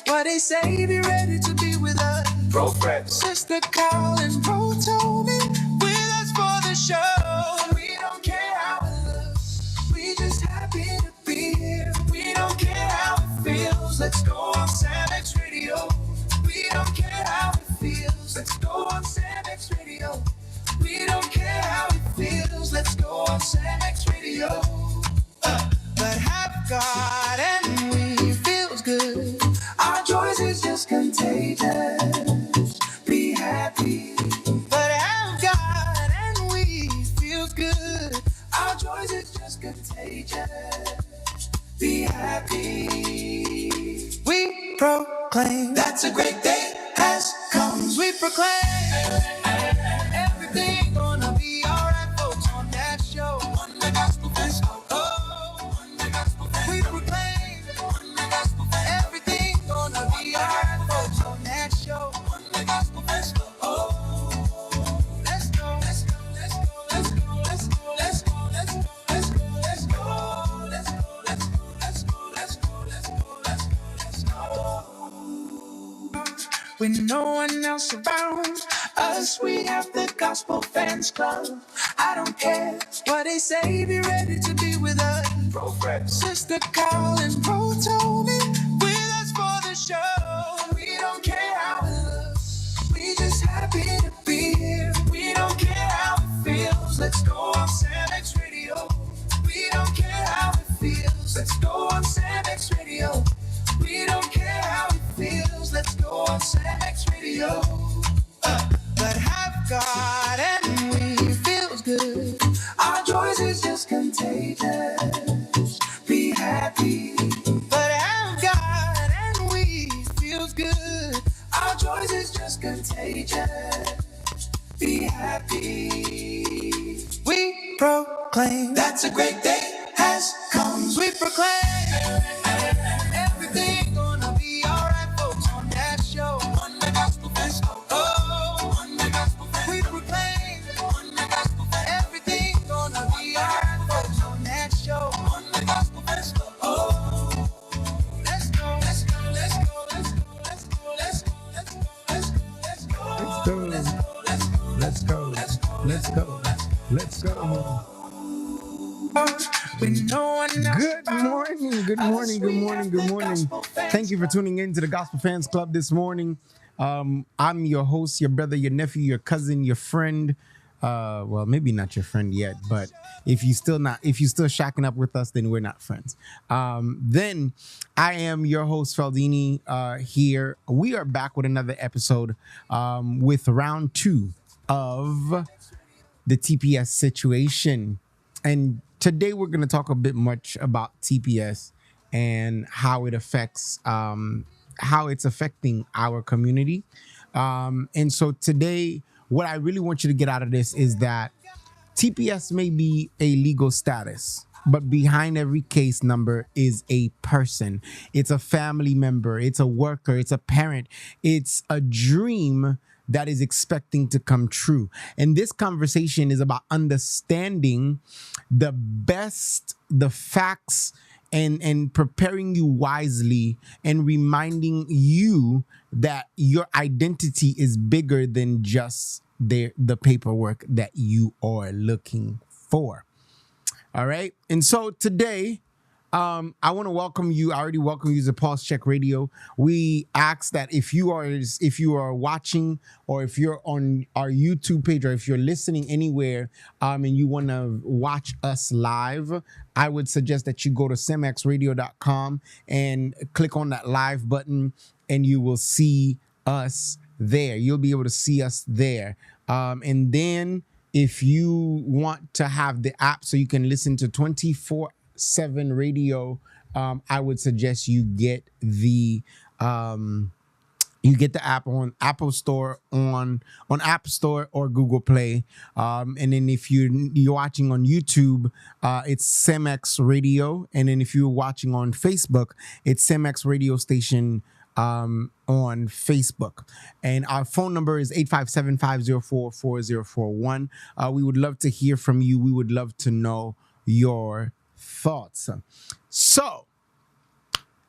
what they say, be ready to be with us. Bro friends. Sister Carl and Bro Tony, with us for the show. We don't care how it looks, we just happy to be here. We don't care how it feels, let's go on Sam X Radio. We don't care how it feels, let's go on Sam X Radio. We don't care how it feels, let's go on Sam X Radio. But have God and we feels good. Our choice is just contagious. Be happy. But have God and we feels good. Our choice is just contagious. Be happy. We proclaim that's a great day has come. We proclaim everything gonna be alright, folks, on that show. On the Gospel Fest. We proclaim everything gonna be alright, folks, on that show. On the Gospel Fest. Let's go, let's go, let's go, let's go, let's go, let's go, let's go, let's go, let's go, let's go, let's go, let's go, let's go, let's go, let's go, let's go. When no one else around us, we have the Gospel Fans Club. I don't care what they say, be ready to be with us. Bro friends. Sister Carl and Bro Tony, with us for the show. We don't care how it looks, we just happy to be here. We don't care how it feels, let's go on Sam X Radio. We don't care how it feels, let's go on Sam X Radio. We don't care how it feels, let's go on Sam X Radio. But have God and we feels good. Our choice is just contagious. Be happy. But have God and we feels good. Our choice is just contagious. Be happy. We proclaim that's a great day has come. We proclaim everything gonna be alright, folks, on that show. On the Gospel Fest. On the Gospel Fest. We proclaim on the Gospel Fest. Everything gonna be alright, folks, on that show. On the Gospel Fest. Let's go, let's go, let's go, let's go, let's go, let's go, let's go, let's go, let's go, let's go, let's go, let's go, let's go, let's go. When no one else Good morning, good morning, good morning, good morning. Thank you for tuning in to the Gospel Fans Club this morning. I'm your host, your brother, your nephew, your cousin, your friend. Well, maybe not your friend yet, but if you're still shacking up with us, then we're not friends. Then I am your host, Faldini, here. We are back with another episode with round 2 of the TPS situation. And today we're going to talk a bit much about TPS and how it affects, how it's affecting our community. And so today, what I really want you to get out of this is that TPS may be a legal status, but behind every case number is a person. It's a family member, it's a worker, it's a parent, it's a dream that is expecting to come true. And this conversation is about understanding the facts and preparing you wisely and reminding you that your identity is bigger than just the paperwork that you are looking for. All right. And so today, I want to welcome you. I already welcome you to Pulse Check Radio. We ask that if you are watching, or if you're on our YouTube page, or if you're listening anywhere, and you want to watch us live, I would suggest that you go to samxradio.com and click on that live button, and you will see us there. You'll be able to see us there. And then if you want to have the app so you can listen to 24/7 radio, I would suggest you get the app on Apple Store, on App Store or Google Play. And then if you're watching on YouTube, it's SEMX Radio. And then if you're watching on Facebook, it's SEMX Radio Station on Facebook. And our phone number is 857-504-4041. We would love to hear from you. We would love to know your thoughts. So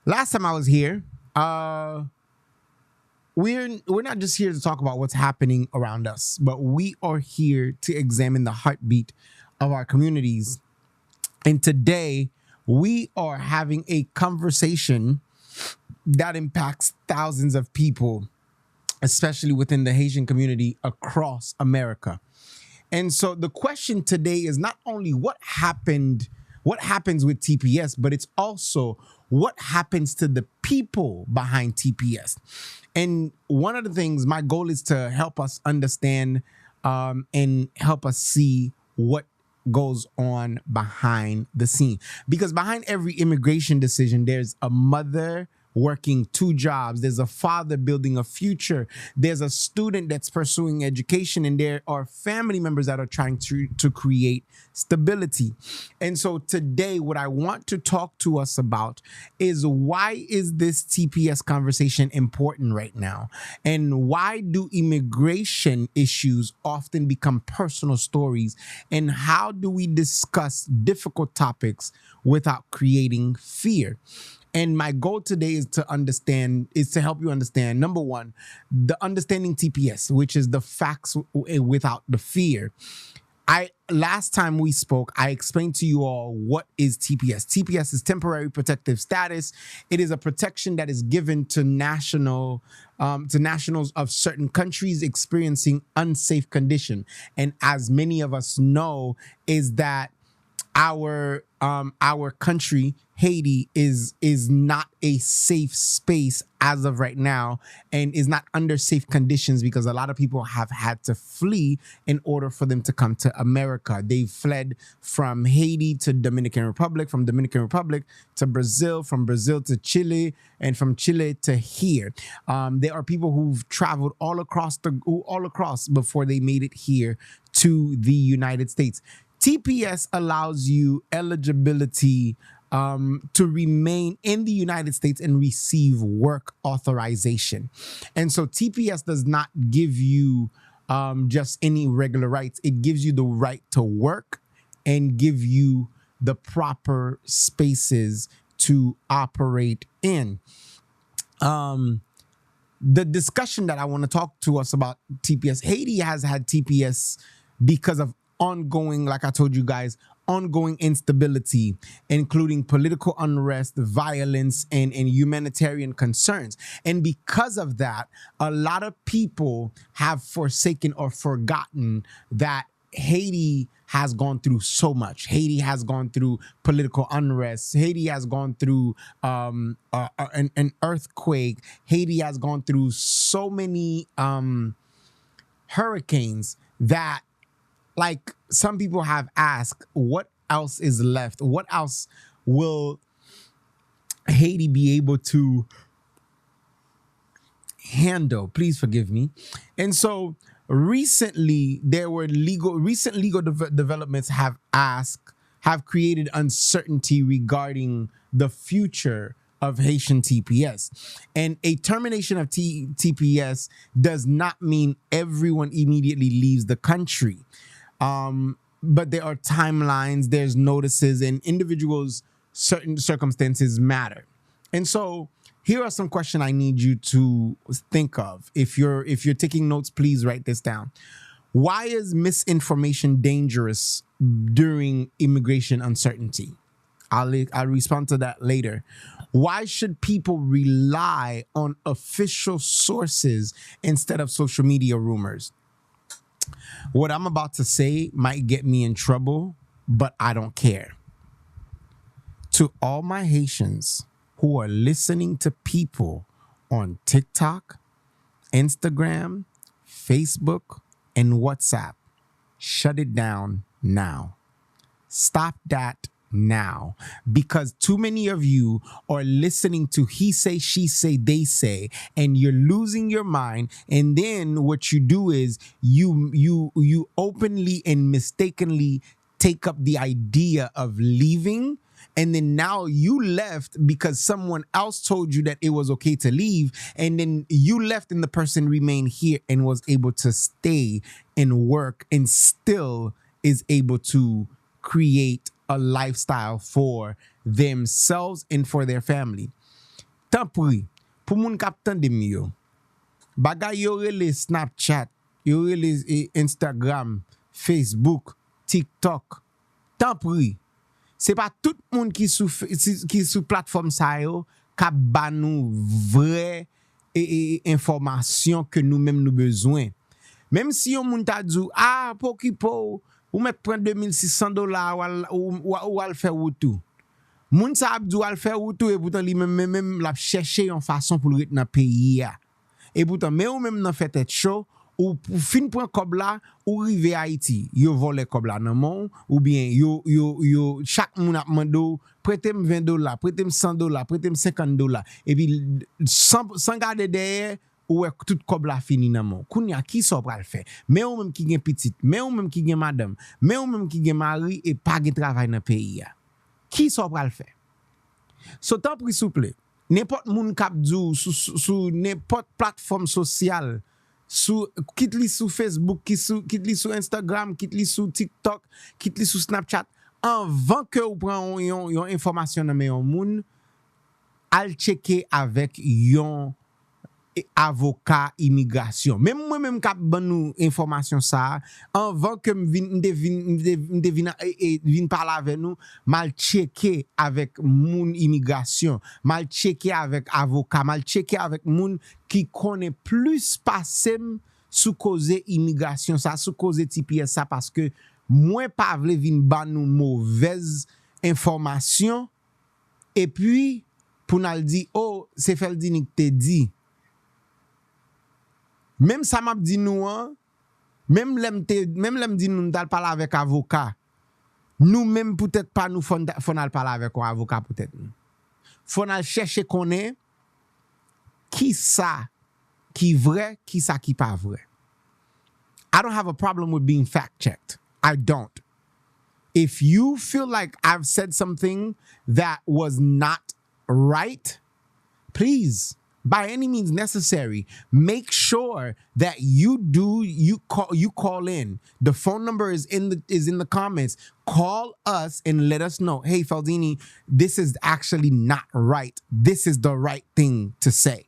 last time I was here, Uh, we're not just here to talk about what's happening around us, but we are here to examine the heartbeat of our communities. And today, we are having a conversation that impacts thousands of people, especially within the Haitian community across America. And so the question today is not only what happens with TPS, but it's also what happens to the people behind TPS. And one of the things, my goal is to help us understand and help us see what goes on behind the scene. Because behind every immigration decision, there's a mother working two jobs, there's a father building a future, there's a student that's pursuing education, and there are family members that are trying to create stability. And so today, what I want to talk to us about is, why is this TPS conversation important right now? And why do immigration issues often become personal stories? And how do we discuss difficult topics without creating fear? And my goal today is to help you understand, number one, the understanding TPS, which is the facts without the fear. Last time we spoke, I explained to you all what is TPS. TPS is temporary protective status. It is a protection that is given to nationals of certain countries experiencing unsafe condition. And as many of us know, is that our country, Haiti, is not a safe space as of right now, and is not under safe conditions, because a lot of people have had to flee in order for them to come to America. They've fled from Haiti to Dominican Republic, from Dominican Republic to Brazil, from Brazil to Chile, and from Chile to here. There are people who've traveled all across before they made it here to the United States. TPS allows you eligibility to remain in the United States and receive work authorization. And so TPS does not give you just any regular rights. It gives you the right to work and give you the proper spaces to operate in. The discussion that I want to talk to us about TPS, Haiti has had TPS because of ongoing, like I told you guys, ongoing instability, including political unrest, violence, and humanitarian concerns. And because of that, a lot of people have forsaken or forgotten that Haiti has gone through so much. Haiti has gone through political unrest. Haiti has gone through an earthquake. Haiti has gone through so many hurricanes that, like, some people have asked, what else is left? What else will Haiti be able to handle? Please forgive me. And so recently, recent legal developments have created uncertainty regarding the future of Haitian TPS. And a termination of TPS does not mean everyone immediately leaves the country. But there are timelines, there's notices, and individuals' certain circumstances matter. And so here are some questions I need you to think of. If you're taking notes, please write this down. Why is misinformation dangerous during immigration uncertainty? I'll respond to that later. Why should people rely on official sources instead of social media rumors? What I'm about to say might get me in trouble, but I don't care. To all my Haitians who are listening to people on TikTok, Instagram, Facebook, and WhatsApp, shut it down now. Stop that now, because too many of you are listening to he say, she say, they say, and you're losing your mind. And then what you do is you openly and mistakenly take up the idea of leaving. And then now you left because someone else told you that it was okay to leave. And then you left and the person remained here and was able to stay and work and still is able to create a lifestyle for themselves and for their family. Tant pis pour moun kap tande mi yo. Bagay yo rele Snapchat, yo rele Instagram, Facebook, TikTok. Tant pri. C'est pas tout moun qui sous plateforme sa yo kap ba nou vrai information que nous-mêmes nous besoin. Même si yon moun ta djou, Pokipo, ou met prendre $2,600 ou al faire ou tout. Moun sa abdou al faire ou tout et pourtant li même la chercher une façon pour le dans pays ya. Et pourtant mais ou même nan fait tête chaud ou fin point kob là ou rive Haïti, yo volé kob là nan mon ou bien yo chaque moun a mando prêtez $20, prêtez $100, prêtez $50 et puis sans garder derrière ou tout kob la fini nan mon. Kounya qui so pral faire? Mais ou même qui gen petite, mais ou même qui gen madame, mais ou même qui gen mari et pas gen travail dans pays ya. Qui so pral faire? So tant pri souple, n'importe moun kap djou sous n'importe plateforme sociale, quitte li sous Facebook, quitte li sous Instagram, quitte li sous TikTok, quitte li sous Snapchat, avant que ou pran yon information nan men yon moun, al checker avec yon avocat immigration. Même moi-même kap ban nou information ça, avant que vin parler avec nous, mal checker avec moun immigration, mal checker avec avocat, mal checker avec moun qui connaît plus passé sous cause immigration ça, sous cause TPS ça parce que moi pas vle vin ban nou mauvaise information et puis pour nous dire c'est Feldini qui te dit. Même ça m'a dit nous, même l'aime dit nous dal parler avec avocat. Nous même peut-être pas nous faut parler avec un avocat peut-être. Faut chercher connaître qui ça qui vrai, qui ça qui pas vrai. I don't have a problem with being fact checked. I don't. If you feel like I've said something that was not right, please, by any means necessary, make sure that you call in. The phone number is in the comments. Call us and let us know, hey Feldini, this is actually not right. This is the right thing to say.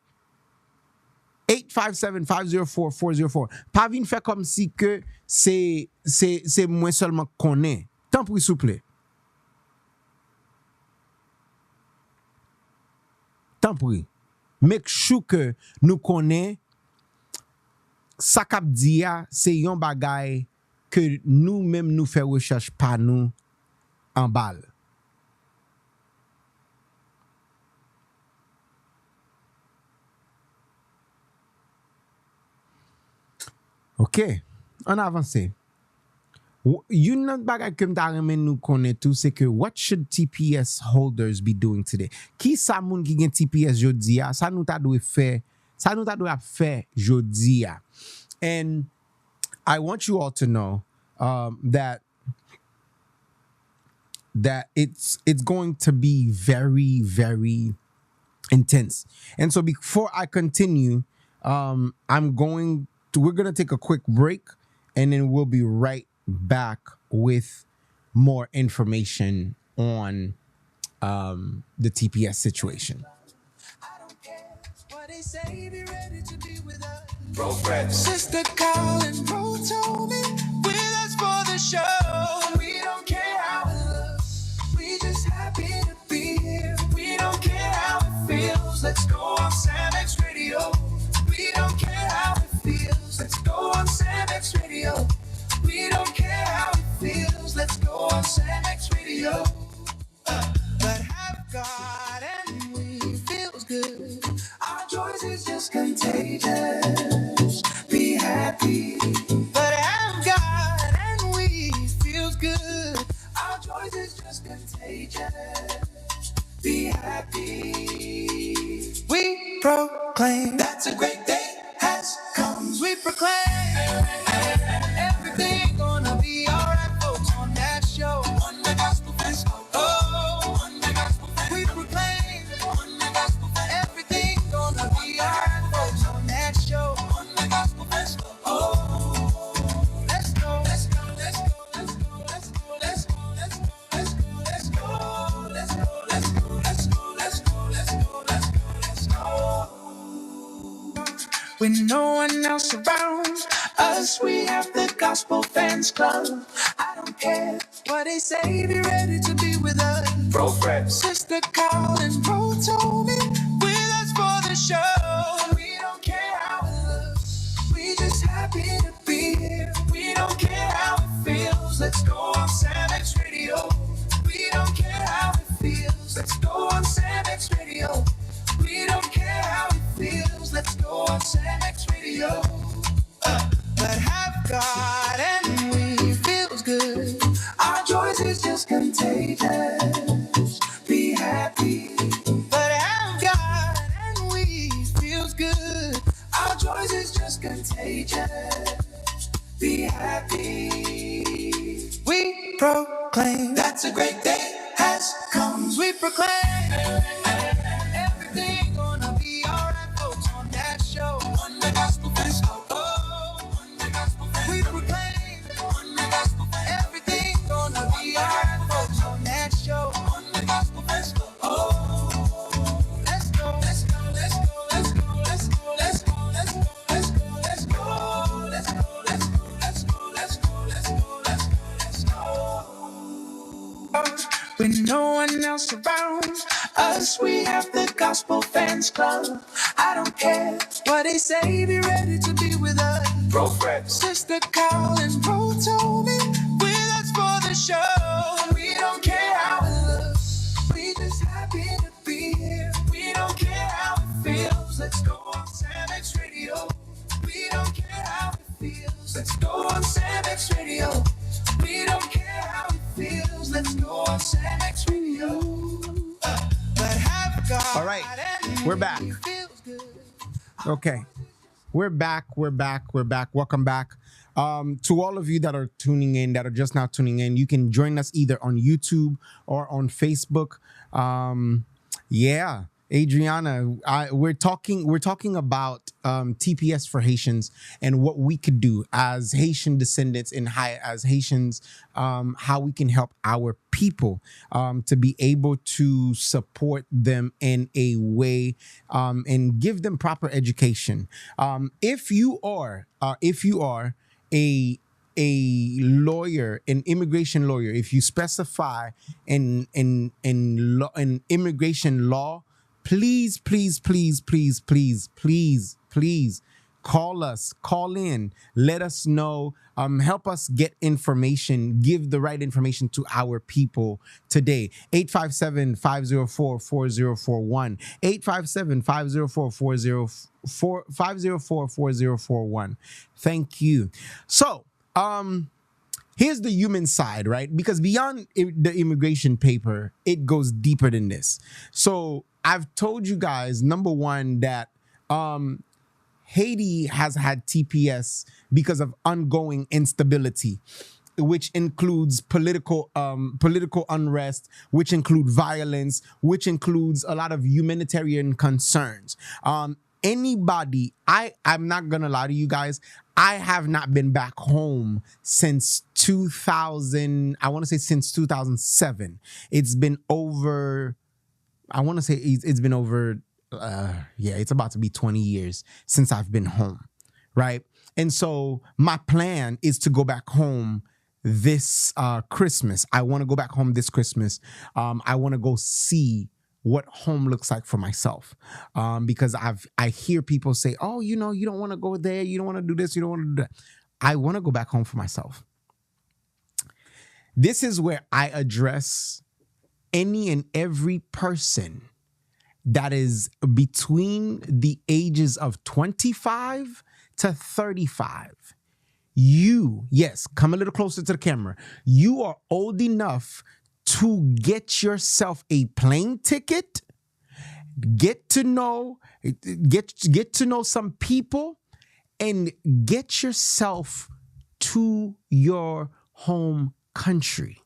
857-504-404. Pas vin faire comme si que c'est moi seulement connais. Tant pis s'il vous plaît. Tant pis. Make sure que nous connaissons ça k'ap di a, c'est yon bagay que nous-mêmes nous fait recherche par nous en balle. OK, on avance. Yon nan bagay ke m'ta remen nou konnen tout, c'est que what should TPS holders be doing today? Ki sa moun ki gen TPS jodi a, sa nou ta dwe fè, sa nou ta dwe ap fè jodi a. And I want you all to know that it's going to be very, very intense. And so before I continue, we're going to take a quick break and then we'll be right back with more information on the TPS situation. I don't care what they say, be ready to be with us. Bro, Fred. Sister calling, bro told me with us for the show. We don't care how it looks, we just happy to be here. We don't care how it feels, let's go on Sam X Radio. We don't care how it feels, let's go on Sam X Radio. We don't care how it feels, let's go on Sam X Radio. But have God and we feels good. Our choice is just contagious. Be happy. But have God and we feels good. Our choice is just contagious. Be happy. We proclaim that's a great day has come. We proclaim everything gonna be alright, folks, on that show. On the Gospel Fest. Oh, on the Gospel Fest. We proclaim on the Gospel Fest. Everything gonna be alright, folks, on that show. On the Gospel Fest. Oh, let's go. Let's go. Let's go. Let's go. Let's go. Let's go. Let's go. Let's go. Let's go. Let's go. Let's go. Let's go. Let's go. Let's go. Let's go. When no one else around us, we have the Gospel Fans Club. I don't care what they say, be ready to be with us. Bro friends, Sister Carl and Bro Toby, with us for the show. We don't care how it looks, we just happy to be here. We don't care how it feels, let's go on Samex Radio. We don't care how it feels, let's go on Samex Radio. We don't care how it feels, let's go on Samex Radio. But have God and we feels good. Our joys is just contagious. Be happy. But have God and we feels good. Our joys is just contagious. Be happy. We proclaim that's a great day has come. We proclaim everything gonna be alright, folks, on that show. On the Gospel Fans Club. Oh, on the Gospel Fans Club. We proclaim on the Gospel Fans Club. Everything gonna be alright, folks, on that show. On the Gospel Fans Club. Oh, let's go, let's go, let's go, let's go, let's go, let's go, let's go, let's go, let's go, let's go, let's go, let's go, let's go, let's go, let's go, let's go. When no one else around us, we have the Gospel Fans Club. I don't care what they say, be ready to be with us. Bro friends, Sister Carl and Bro Toby, with us for the show. We don't care how it looks, we just happy to be here. We don't care how it feels, let's go on Samex Radio. We don't care how it feels, let's go on Samex Radio. We don't care how it feels, let's go on Samex Radio. But have God. All right, we're back. Okay, we're back. Welcome back. To all of you that are tuning in, that are just now tuning in, you can join us either on YouTube or on Facebook. Yeah, Adriana, we're talking about TPS for Haitians and what we could do as Haitian descendants and as Haitians, how we can help our people to be able to support them in a way and give them proper education. If you are a lawyer, an immigration lawyer, if you specify in immigration law, please call us, call in, let us know, help us get information, give the right information to our people today. 857-504-4041, 857-504-4041. Thank you. So, here's the human side, right? Because beyond the immigration paper, it goes deeper than this. So I've told you guys, number one, that Haiti has had TPS because of ongoing instability, which includes political unrest, which include violence, which includes a lot of humanitarian concerns. Anybody, I'm not gonna lie to you guys, I have not been back home since 2000. I want to say since 2007. It's been over. I want to say it's been over. It's about to be 20 years since I've been home, right? And so my plan is to go back home this Christmas. I want to go back home this Christmas. I want to go see what home looks like for myself, because I hear people say, oh, you don't want to go there, you don't want to do this, you don't want to do that. I want to go back home for myself. This is where I address any and every person that is between the ages of 25 to 35. You, yes, come a little closer to the camera. You are old enough to get yourself a plane ticket, get to know some people, and get yourself to your home country.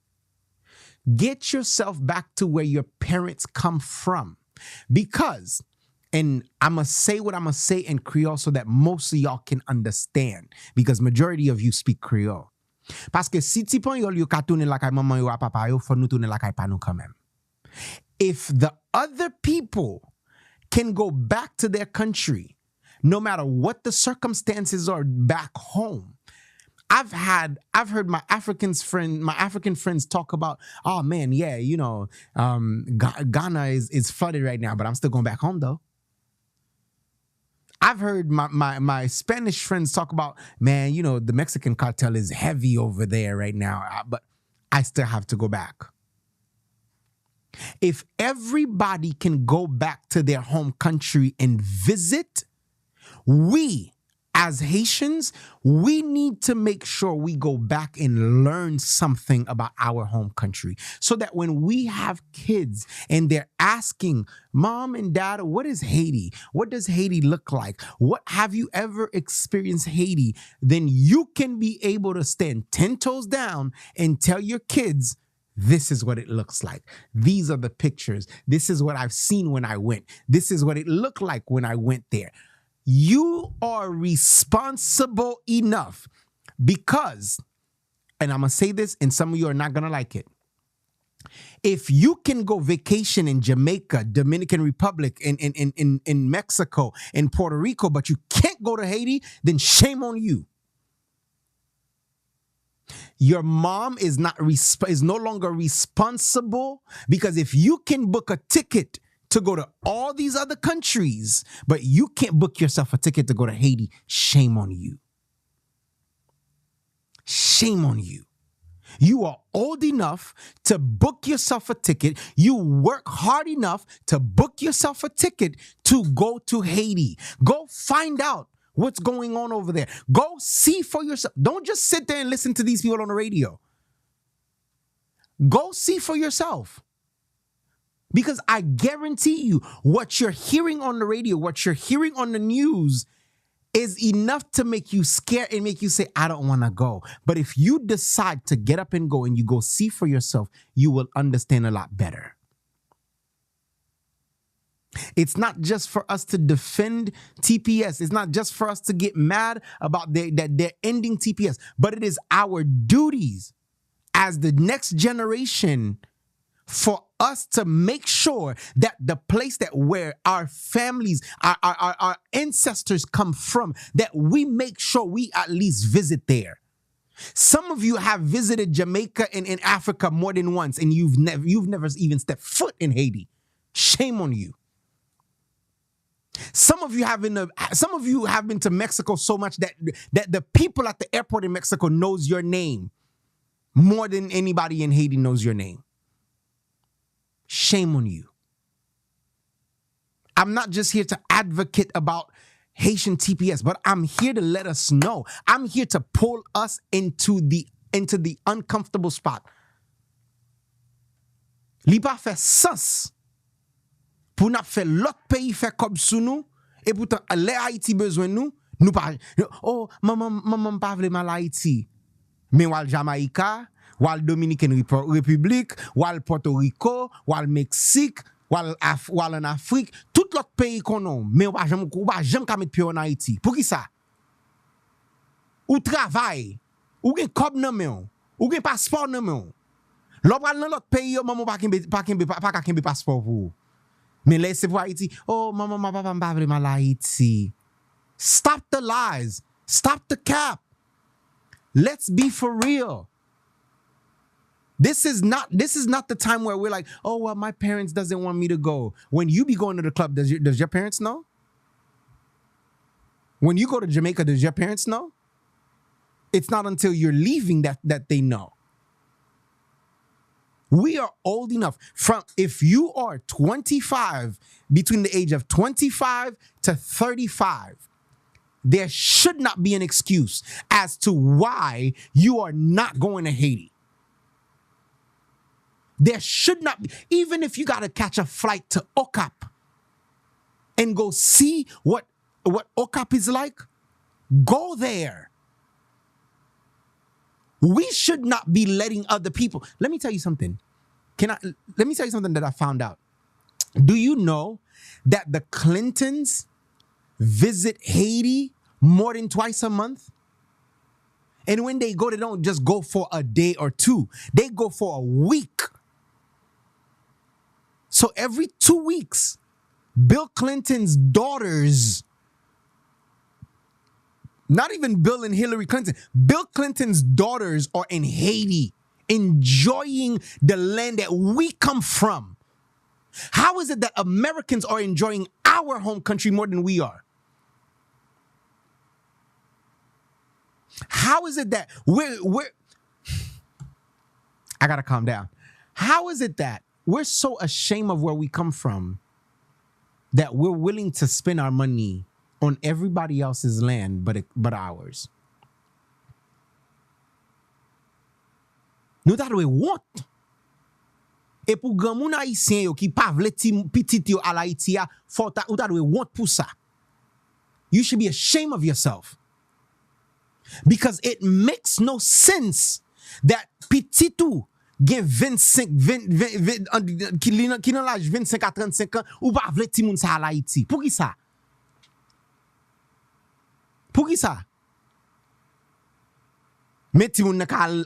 Get yourself back to where your parents come from. Because, and I'm going to say what I'm going to say in Creole so that most of y'all can understand, because majority of you speak Creole. Parce que si ti pon yo ka tourne la kay maman yo a papa yo, fò nou tourne la kay pa nou quand même. If the other people can go back to their country no matter what the circumstances are back home. I've heard my African friends talk about, oh man, yeah, Ghana is flooded right now, but I'm still going back home though. I've heard my Spanish friends talk about, man, the Mexican cartel is heavy over there right now, but I still have to go back. If everybody can go back to their home country and visit, we as Haitians, we need to make sure we go back and learn something about our home country so that when we have kids and they're asking, Mom and Dad, what is Haiti? What does Haiti look like? What have you ever experienced Haiti? Then you can be able to stand 10 toes down and tell your kids, this is what it looks like. These are the pictures. This is what I've seen when I went. This is what it looked like when I went there. You are responsible enough because, and I'm going to say this, and some of you are not going to like it. If you can go vacation in Jamaica, Dominican Republic, in Mexico, in Puerto Rico, but you can't go to Haiti, then shame on you. Your mom is no longer responsible, because if you can book a ticket to go to all these other countries, but you can't book yourself a ticket to go to Haiti, shame on you. Shame on you. You are old enough to book yourself a ticket. You work hard enough to book yourself a ticket to go to Haiti. Go find out what's going on over there. Go see for yourself. Don't just sit there and listen to these people on the radio. Go see for yourself. Because I guarantee you, what you're hearing on the radio, what you're hearing on the news is enough to make you scared and make you say, I don't want to go. But if you decide to get up and go and you go see for yourself, you will understand a lot better. It's not just for us to defend TPS. It's not just for us to get mad about that they're ending TPS, but it is our duties as the next generation for us to make sure that the place that where our families, our ancestors come from, that we make sure we at least visit there. Some of you have visited Jamaica and in Africa more than once, and you've never even stepped foot in Haiti. Shame on you. Some of you have been to Mexico so much that the people at the airport in Mexico knows your name more than anybody in Haiti knows your name. Shame on you. I'm not just here to advocate about Haitian TPS, but I'm here to let us know. I'm here to pull us into the uncomfortable spot. Li pa fè sens pou n'a fè l'autre pays fè comme sou nou, et pourtant le Haïti besoin nous pas. Oh, maman pa vle mal Haïti. Mais wal Jamaïca, wal Dominican Republic, wal Puerto Rico, wal Mexique, wal en Afrique, tout l'autre pays qu'on a, mais ou pas jamais ka mettre pied en Haïti. Pour qui ça? Ou travail, ou gen kob nan men, ou gen passeport nan men. L'on pral dans l'autre pays, maman pa kembe passeport pour. Mais laissez pour Haïti. Oh, maman, ma papa m'a vle mal Haïti. Stop the lies. Stop the cap. Let's be for real. This is not the time where we're like, oh, well, my parents doesn't want me to go. When you be going to the club, does your parents know? When you go to Jamaica, does your parents know? It's not until you're leaving that they know. We are old enough. If you are 25, between the age of 25 to 35, there should not be an excuse as to why you are not going to Haiti. There should not be, even if you got to catch a flight to Okap and go see what Okap is like, go there. We should not be letting other people. Let me tell you something. Let me tell you something that I found out. Do you know that the Clintons visit Haiti more than twice a month? And when they go, they don't just go for a day or two. They go for a week. So every 2 weeks, Bill Clinton's daughters Not even Bill and Hillary Clinton. Bill Clinton's daughters are in Haiti, enjoying the land that we come from. How is it that Americans are enjoying our home country more than we are? How is it that we're I gotta calm down. How is it that we're so ashamed of where we come from that we're willing to spend our money on everybody else's land but ours? Nou ta dwe want. Et pour grand moun haïtien yo ki pa vle ti petit yo al Haïti ya, ou ta dwe want pou sa. You should be ashamed of yourself. Because it makes no sense that petitou gen 25 ki nan l'âge 25 à 35 ans ou pa vle ti moun sa al Haïti. Pour ki sa? Pour ki sa? Mais ti moun kal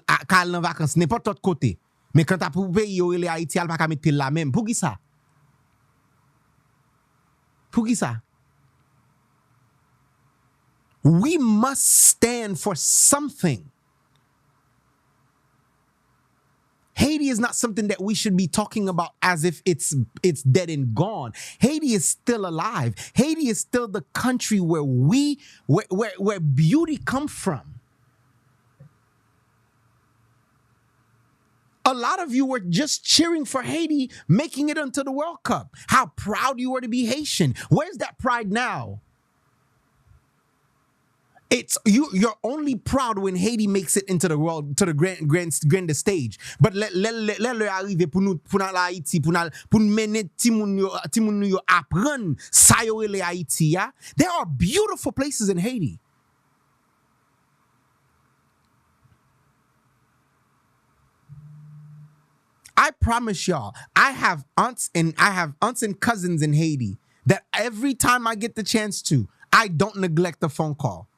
nan vacances n'importe autre côté. Mais quand ta pou pays yo le Haïti al pa ka mette la même. Pour ki sa? Pour ki sa? We must stand for something. Haiti is not something that we should be talking about as if it's dead and gone. Haiti is still alive. Haiti is still the country where where beauty comes from. A lot of you were just cheering for Haiti making it onto the World Cup. How proud you were to be Haitian. Where's that pride now? It's you're only proud when Haiti makes it into the world, to the grand stage. But let le arrive pour nous la Haïti pour mener ti moun yo apprendre sa yo le Haïti ya. There are beautiful places in Haiti. I promise y'all, I have aunts and cousins in Haiti that every time I get the chance to, I don't neglect a phone call.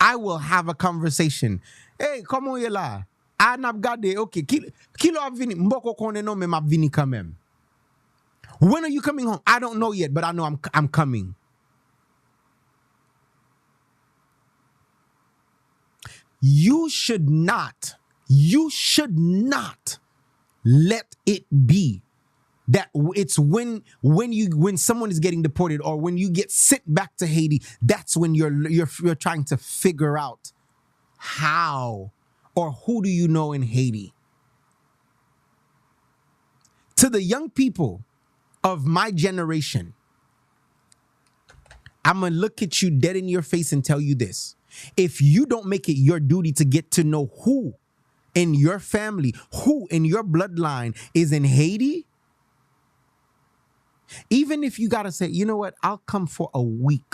I will have a conversation. Hey, comment you là? Ah, n'a gade, okay. Kilo ap vini, mboko konen non, mais m'a vini quand même. When are you coming home? I don't know yet, but I know I'm coming. You should not let it be that it's when someone is getting deported or when you get sent back to Haiti, that's when you're trying to figure out how or who do you know in Haiti. To the young people of my generation, I'm going to look at you dead in your face and tell you this. If you don't make it your duty to get to know who in your family, who in your bloodline is in Haiti, even if you got to say, you know what, I'll come for a week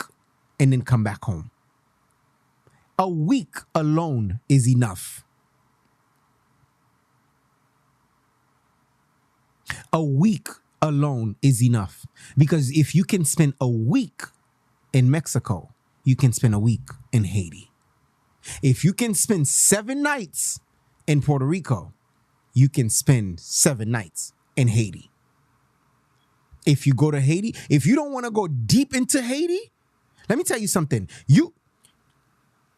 and then come back home. A week alone is enough. A week alone is enough. Because if you can spend a week in Mexico, you can spend a week in Haiti. If you can spend 7 nights in Puerto Rico, you can spend 7 nights in Haiti. If you go to Haiti, if you don't want to go deep into Haiti, let me tell you something.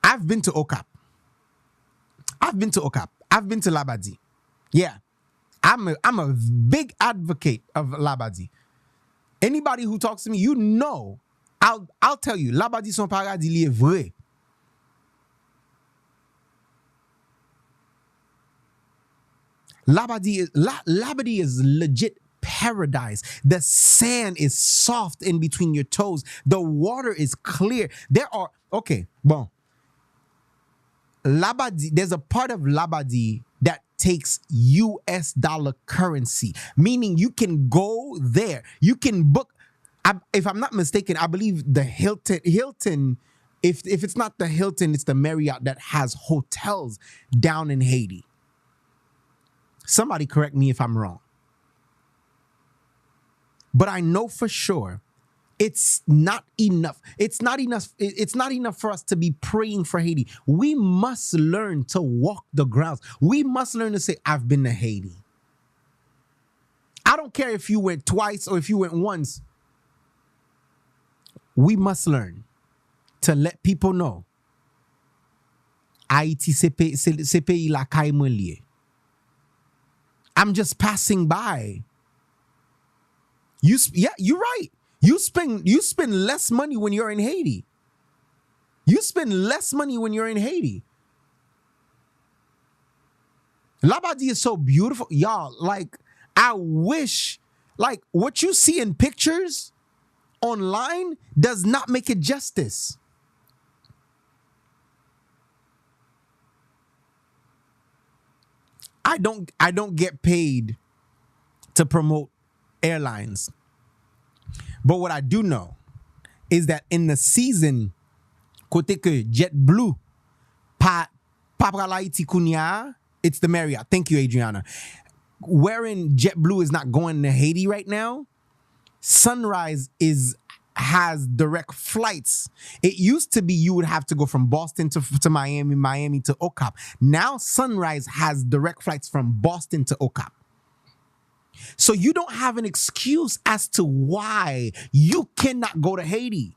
I've been to Okap. I've been to Labadie. Yeah. I'm a big advocate of Labadie. Anybody who talks to me, you know, I'll tell you, Labadie son paradis li est vrai. Labadie is legit paradise. The sand is soft in between your toes. The water is clear. Labadie, there's a part of Labadie that takes US dollar currency, meaning you can go there. You can book, if I'm not mistaken, I believe the Hilton, if it's not the Hilton, it's the Marriott that has hotels down in Haiti. Somebody correct me if I'm wrong. But I know for sure it's not enough. It's not enough for us to be praying for Haiti. We must learn to walk the grounds. We must learn to say, I've been to Haiti. I don't care if you went twice or if you went once. We must learn to let people know Haiti se pays la kay mwen liye. I'm just passing by. Yeah, you're right. You spend less money when you're in Haiti. You spend less money when you're in Haiti. Labadie is so beautiful. Y'all, like, I wish, like, what you see in pictures online does not make it justice. I don't get paid to promote airlines. But what I do know is that in the season, kote ke JetBlue, pa pral Haiti kounya, it's the Marriott. Thank you, Adriana. Wherein JetBlue is not going to Haiti right now, Sunrise has direct flights. It used to be you would have to go from Boston to Miami, Miami to OCAP. Now Sunrise has direct flights from Boston to OCAP. So you don't have an excuse as to why you cannot go to Haiti.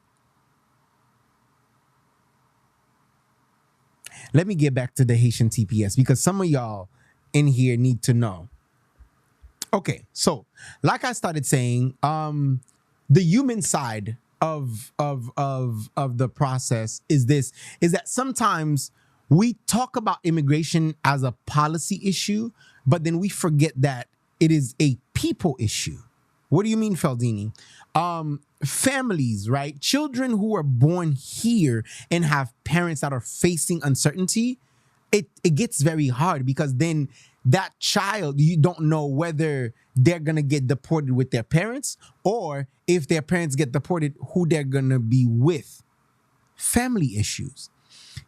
Let me get back to the Haitian TPS because some of y'all in here need to know. Okay, so like I started saying, the human side of the process is that sometimes we talk about immigration as a policy issue, but then we forget that it is a people issue. What do you mean, Feldini? Families, right? Children who are born here and have parents that are facing uncertainty, it gets very hard because then that child, you don't know whether they're going to get deported with their parents or if their parents get deported, who they're going to be with. Family issues.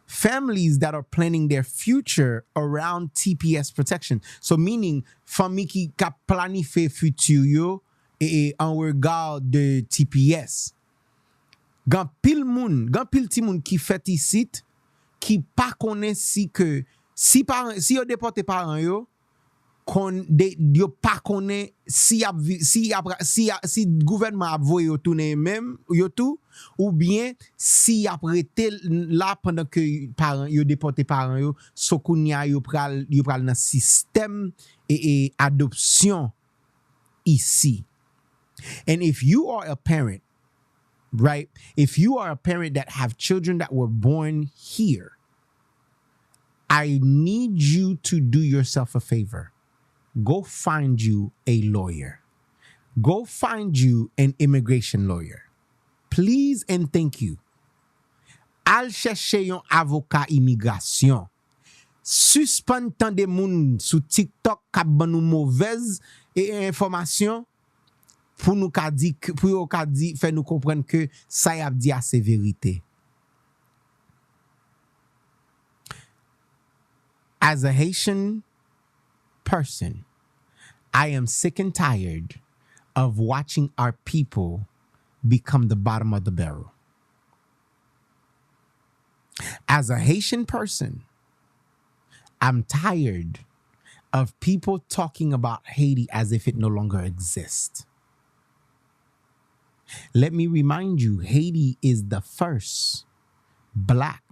Families that are planning their future around TPS protection. So meaning, famille qui ka planifié futur yo en regard de TPS. Gan pil ti moun ki fait ici qui pa konnen si que si yo déporté parents yo yo pa konnen si gouvernement a voye yo tourner même yo tout ou bien si ap rete là pendant que parents yo déporté parents yo so kounya yo pral nan système et adoption ici. And if you are a parent, right? If you are a parent that have children that were born here, I need you to do yourself a favor. Go find you a lawyer. Go find you an immigration lawyer. Please and thank you. Al chercher yon avocat immigration. Suspend tant de moun sous TikTok kap ban nou mauvaise information pour nous ka di pour yo ka di fait nous comprendre que ça y a dit assez vérité. As a Haitian person, I am sick and tired of watching our people become the bottom of the barrel. As a Haitian person, I'm tired of people talking about Haiti as if it no longer exists. Let me remind you, Haiti is the first Black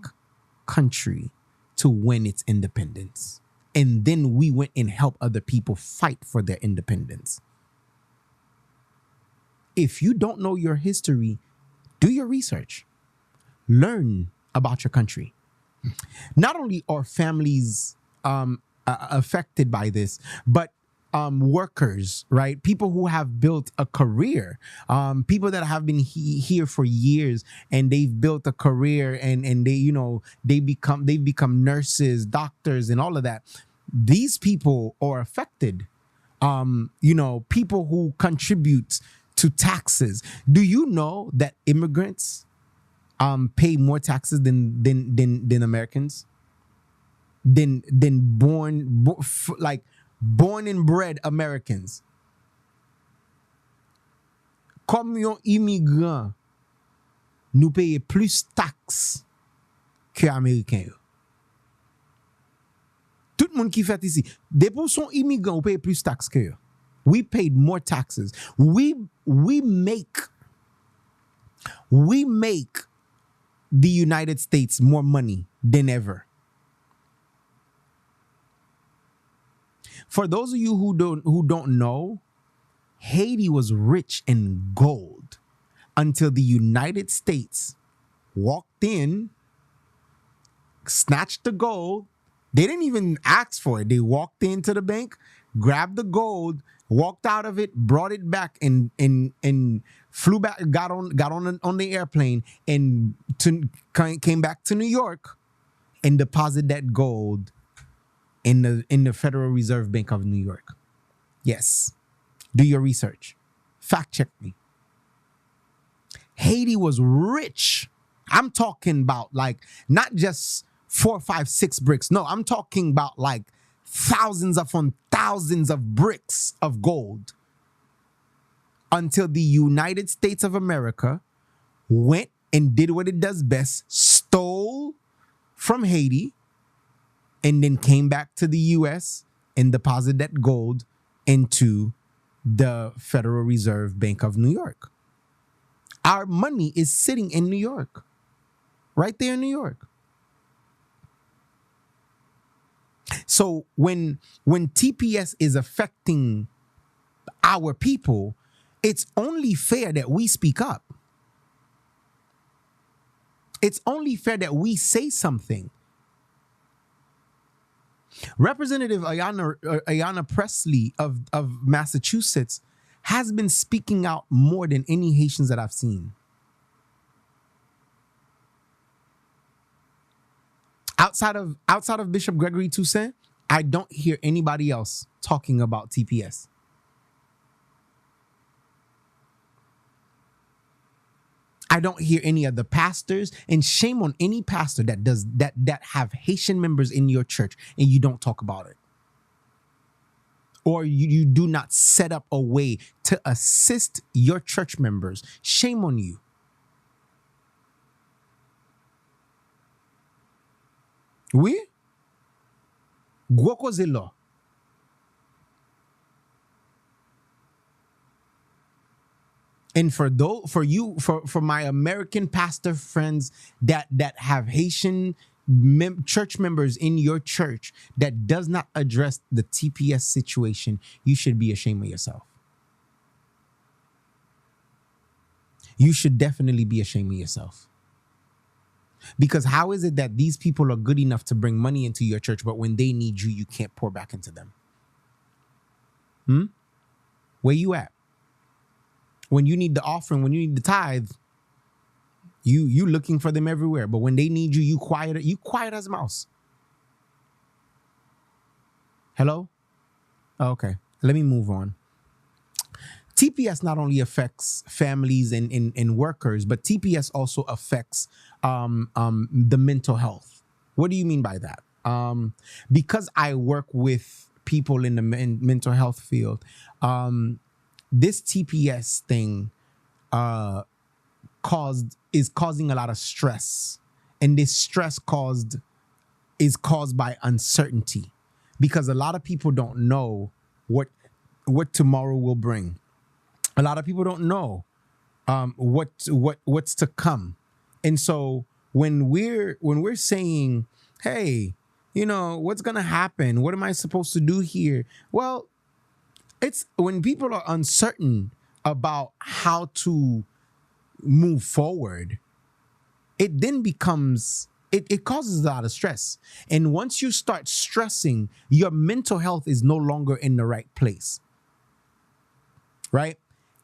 country to win its independence. And then we went and helped other people fight for their independence. If you don't know your history, do your research. Learn about your country. Not only are families affected by this, but workers, right? People who have built a career, people that have been here for years and they've built a career and they, they've become nurses, doctors, and all of that. These people are affected. People who contribute to taxes. Do you know that immigrants pay more taxes than Americans? Than born and bred Americans. Comme yon immigrant, nous paye plus taxes que Américains. Tout le monde qui fait ici, depuis son immigrant, ou paye plus taxes que yo. We paid more taxes. We make the United States more money than ever. For those of you who don't know, Haiti was rich in gold until the United States walked in, snatched the gold. They didn't even ask for it. They walked into the bank, grabbed the gold, walked out of it, brought it back, and flew back, got on the airplane, and came back to New York and deposited that gold in the Federal Reserve Bank of New York. Yes. Do your research. Fact check me. Haiti was rich. I'm talking about like not just 4, 5, 6 bricks. No, I'm talking about like thousands upon thousands of bricks of gold until the United States of America went and did what it does best, stole from Haiti, and then came back to the US and deposited that gold into the Federal Reserve Bank of New York. Our money is sitting in New York, right there in New York. So when TPS is affecting our people, it's only fair that we speak up. It's only fair that we say something. Representative Ayanna Pressley of Massachusetts has been speaking out more than any Haitians that I've seen. Outside of Bishop Gregory Toussaint, I don't hear anybody else talking about TPS. I don't hear any of the pastors, and shame on any pastor that have Haitian members in your church and you don't talk about it. Or you do not set up a way to assist your church members. Shame on you. Oui? Gwoko zelo. And for my American pastor friends that have Haitian church members in your church that does not address the TPS situation, you should be ashamed of yourself. You should definitely be ashamed of yourself. Because how is it that these people are good enough to bring money into your church, but when they need you, you can't pour back into them? Where you at? When you need the offering, when you need the tithe, you looking for them everywhere. But when they need you, you quiet as a mouse. Hello? Okay, let me move on. TPS not only affects families and workers, but TPS also affects the mental health. What do you mean by that? Because I work with people in the mental health field, this TPS thing is causing a lot of stress, and this stress is caused by uncertainty, because a lot of people don't know what tomorrow will bring. A lot of people don't know what's to come, and so when we're saying, hey, what's gonna happen? What am I supposed to do here? Well, it's when people are uncertain about how to move forward, it then becomes, it causes a lot of stress. And once you start stressing, your mental health is no longer in the right place, right?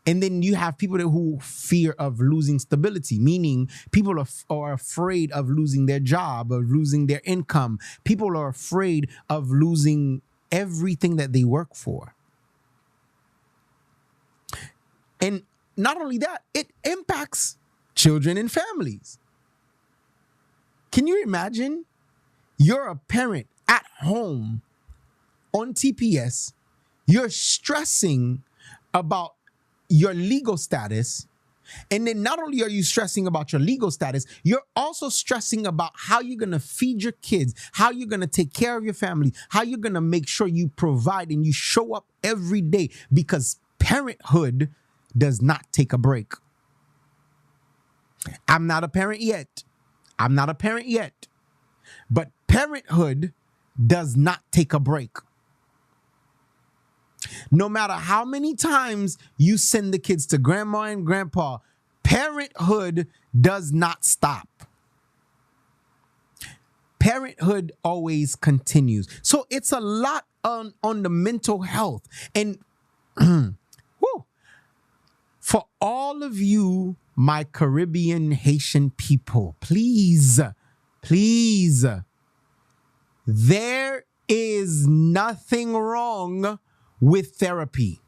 And then you have people who fear of losing stability, meaning people are afraid of losing their job, of losing their income. People are afraid of losing everything that they work for. And not only that, it impacts children and families. Can you imagine? You're a parent at home on TPS. You're stressing about your legal status. And then not only are you stressing about your legal status, you're also stressing about how you're going to feed your kids, how you're going to take care of your family, how you're going to make sure you provide and you show up every day, because parenthood does not take a break. I'm not a parent yet. But parenthood does not take a break. No matter how many times you send the kids to grandma and grandpa, parenthood does not stop. Parenthood always continues. So it's a lot on the mental health. And whew, for all of you, my Caribbean Haitian people, please, please, there is nothing wrong with therapy.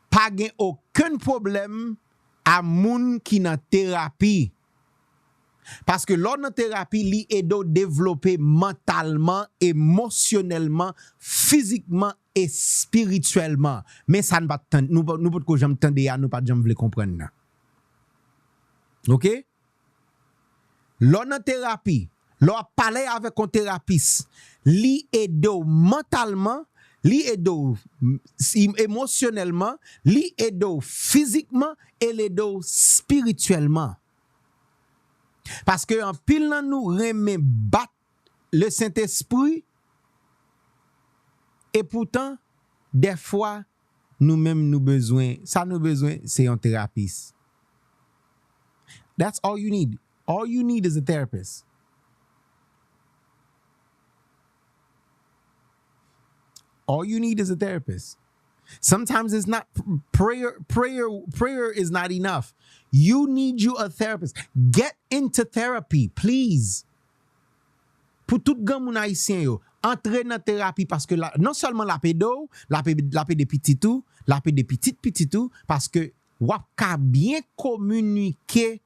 Pa gen aucun problème à moun ki nan thérapie. Parce que lors de thérapie, li edo développer mentalement, émotionnellement, physiquement et spirituellement. Mais ça ne pas nous pas ko jamais tande ya, nous pas jamais vle comprendre nan. OK? Lors de thérapie, lors parler avec un thérapeute, li edo mentalement, li edo émotionnellement, li edo physiquement et l'edo spirituellement. Parce que en pile nan nous remet battre le Saint-Esprit et pourtant des fois nous-mêmes nous besoin c'est un thérapeute. That's all you need. All you need is a therapist. All you need is a therapist. Sometimes it's not prayer is not enough. You need you a therapist. Get into therapy, please. Pour tout gan moun haïtien yo, entre dans thérapie parce que non seulement la pédo, la pédo de petit tout, la pédo de petit tout parce que wap ka bien communiquer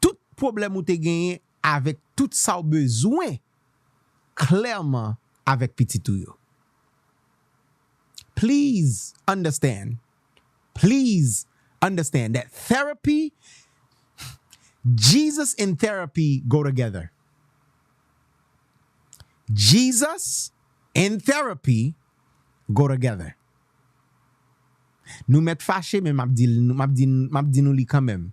tout problème ou te gagné avec tout ça besoin clairement avec petit tout yo. Please understand that therapy, Jesus and therapy go together. Jesus and therapy go together. Nous met fâché, mais m'a dit nous li quand même.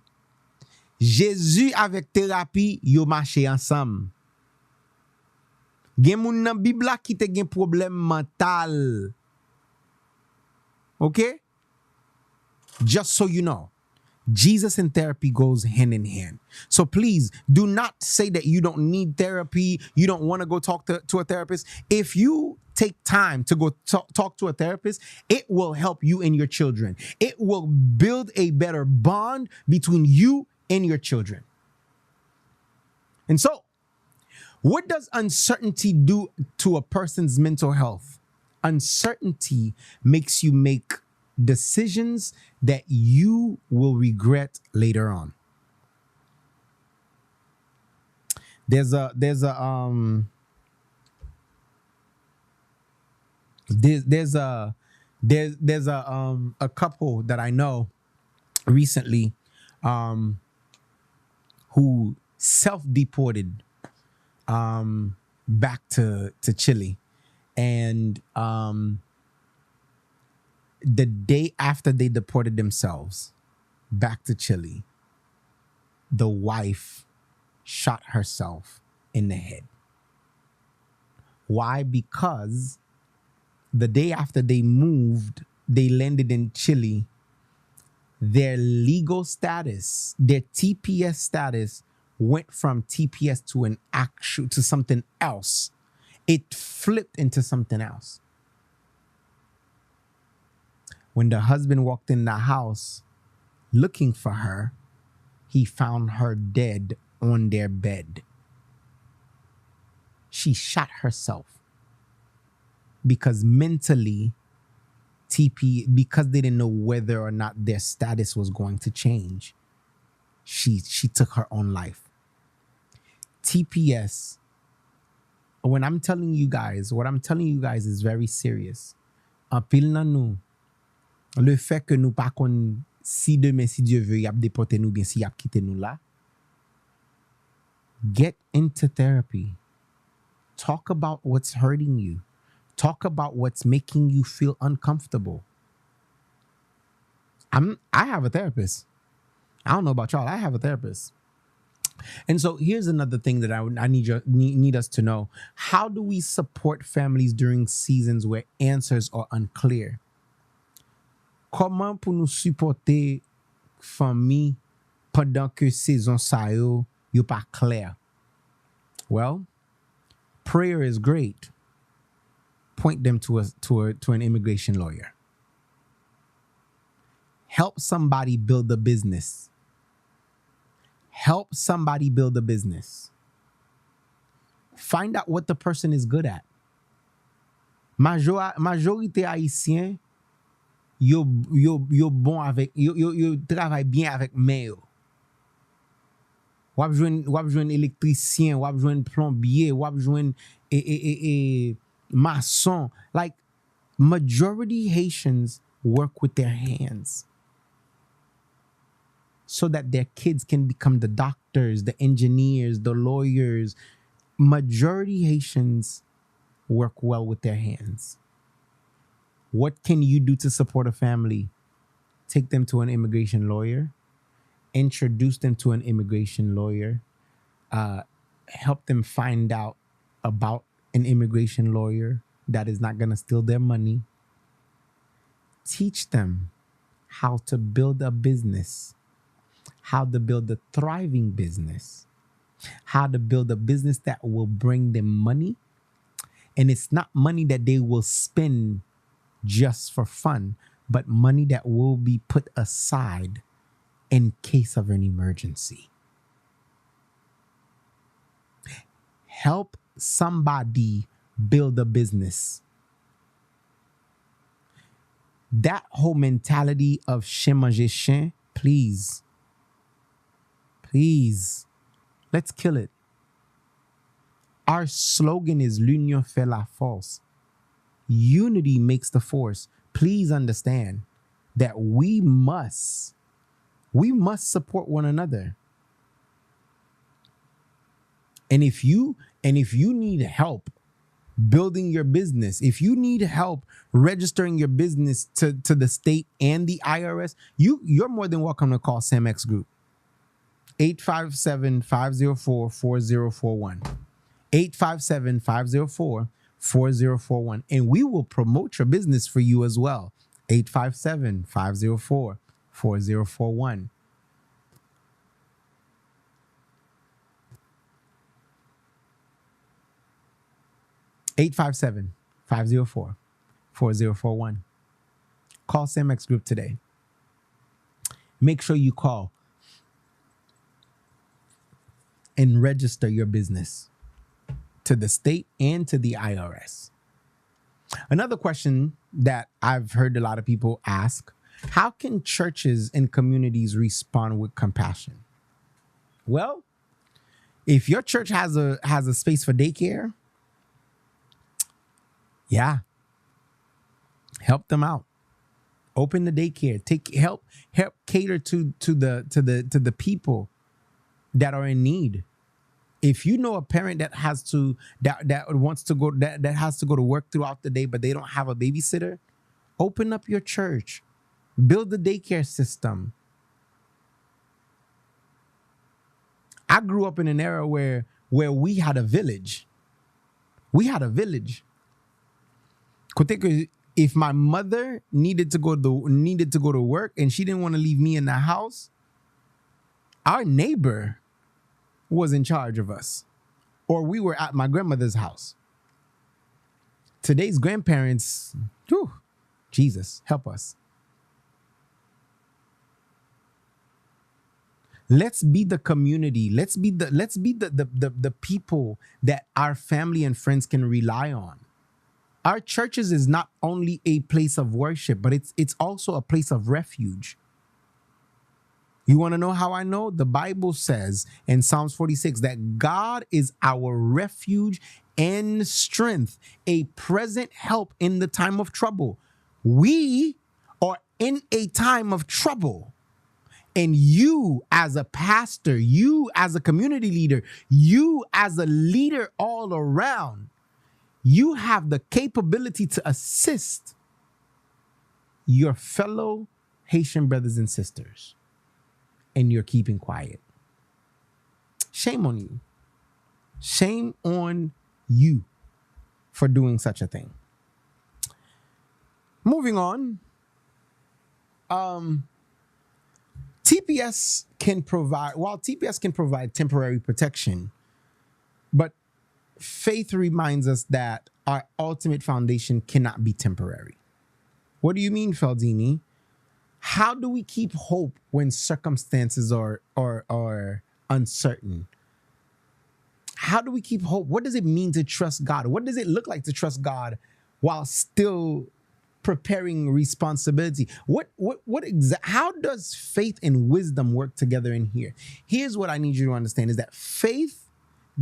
Jésus avec thérapie, yo marché ensemble. Gen moun nan Bibla qui te gen problème mental. Okay? Just so you know, Jesus and therapy goes hand in hand. So please do not say that you don't need therapy, you don't want to go talk to a therapist. If you take time to go talk to a therapist, it will help you and your children. It will build a better bond between you and your children. And so, what does uncertainty do to a person's mental health? Uncertainty makes you make decisions that you will regret later on. There's a couple that I know recently who self-deported back to Chile. And the day after they deported themselves back to Chile, the wife shot herself in the head. Why? Because the day after they moved, they landed in Chile, their legal status, their TPS status went from TPS to something else. It flipped into something else. When the husband walked in the house looking for her, he found her dead on their bed. She shot herself because mentally, because they didn't know whether or not their status was going to change, she took her own life. TPS, when I'm telling you guys, what I'm telling you guys is very serious. En pile nan nou, le fait que nous pas kon si demain si Dieu veut y ap déporter nous bien si y ap quitter nous là. Get into therapy. Talk about what's hurting you. Talk about what's making you feel uncomfortable. I have a therapist. I don't know about y'all. I have a therapist. And so here's another thing that I need us to know. How do we support families during seasons where answers are unclear? Comment pour nous supporter famille pendant que saison sa yo pas clair? Well, prayer is great. Point them to an immigration lawyer. Help somebody build a business. Help somebody build a business. Find out what the person is good at. Majorité haïtien, yo bon avec yo travaille bien avec main yo. Wap jwenn électricien, wap jwenn plombier, wap jwenn maçon. Like, majority Haitians work with their hands so that their kids can become the doctors, the engineers, the lawyers. Majority Haitians work well with their hands. What can you do to support a family? Take them to an immigration lawyer. Introduce them to an immigration lawyer. Help them find out about an immigration lawyer that is not going to steal their money. Teach them how to build a business, how to build a thriving business, how to build a business that will bring them money. And it's not money that they will spend just for fun, but money that will be put aside in case of an emergency. Help somebody build a business. That whole mentality of chien manger chien, please, let's kill it. Our slogan is l'union fait la force. Unity makes the force. Please understand that we must support one another. And if you need help building your business, if you need help registering your business to the state and the IRS, you're more than welcome to call Samex Group. 857-504-4041. 857-504-4041. And we will promote your business for you as well. 857-504-4041. (857-504-4041). Call Samex Group today. Make sure you call and register your business to the state and to the IRS. Another question that I've heard a lot of people ask: how can churches and communities respond with compassion? Well, if your church has a space for daycare, yeah, help them out. Open the daycare. Help cater to the people that are in need. If you know a parent that has to go to work throughout the day, but they don't have a babysitter, open up your church. Build the daycare system. I grew up in an era where we had a village. If my mother needed to go to work and she didn't want to leave me in the house, our neighbor was in charge of us, or we were at my grandmother's house. Today's grandparents, whew, Jesus, help us. Let's be the community. Let's be the people that our family and friends can rely on. Our churches is not only a place of worship, but it's also a place of refuge. You want to know how I know? The Bible says in Psalms 46 that God is our refuge and strength, a present help in the time of trouble. We are in a time of trouble. And you as a pastor, you as a community leader, you as a leader all around, you have the capability to assist your fellow Haitian brothers and sisters. And you're keeping quiet. Shame on you. Shame on you for doing such a thing. Moving on. TPS can provide temporary protection, but faith reminds us that our ultimate foundation cannot be temporary. What do you mean, Feldini? How do we keep hope when circumstances are uncertain? How do we keep hope? What does it mean to trust God? What does it look like to trust God while still preparing responsibility? How does faith and wisdom work together in here? Here's what I need you to understand is that faith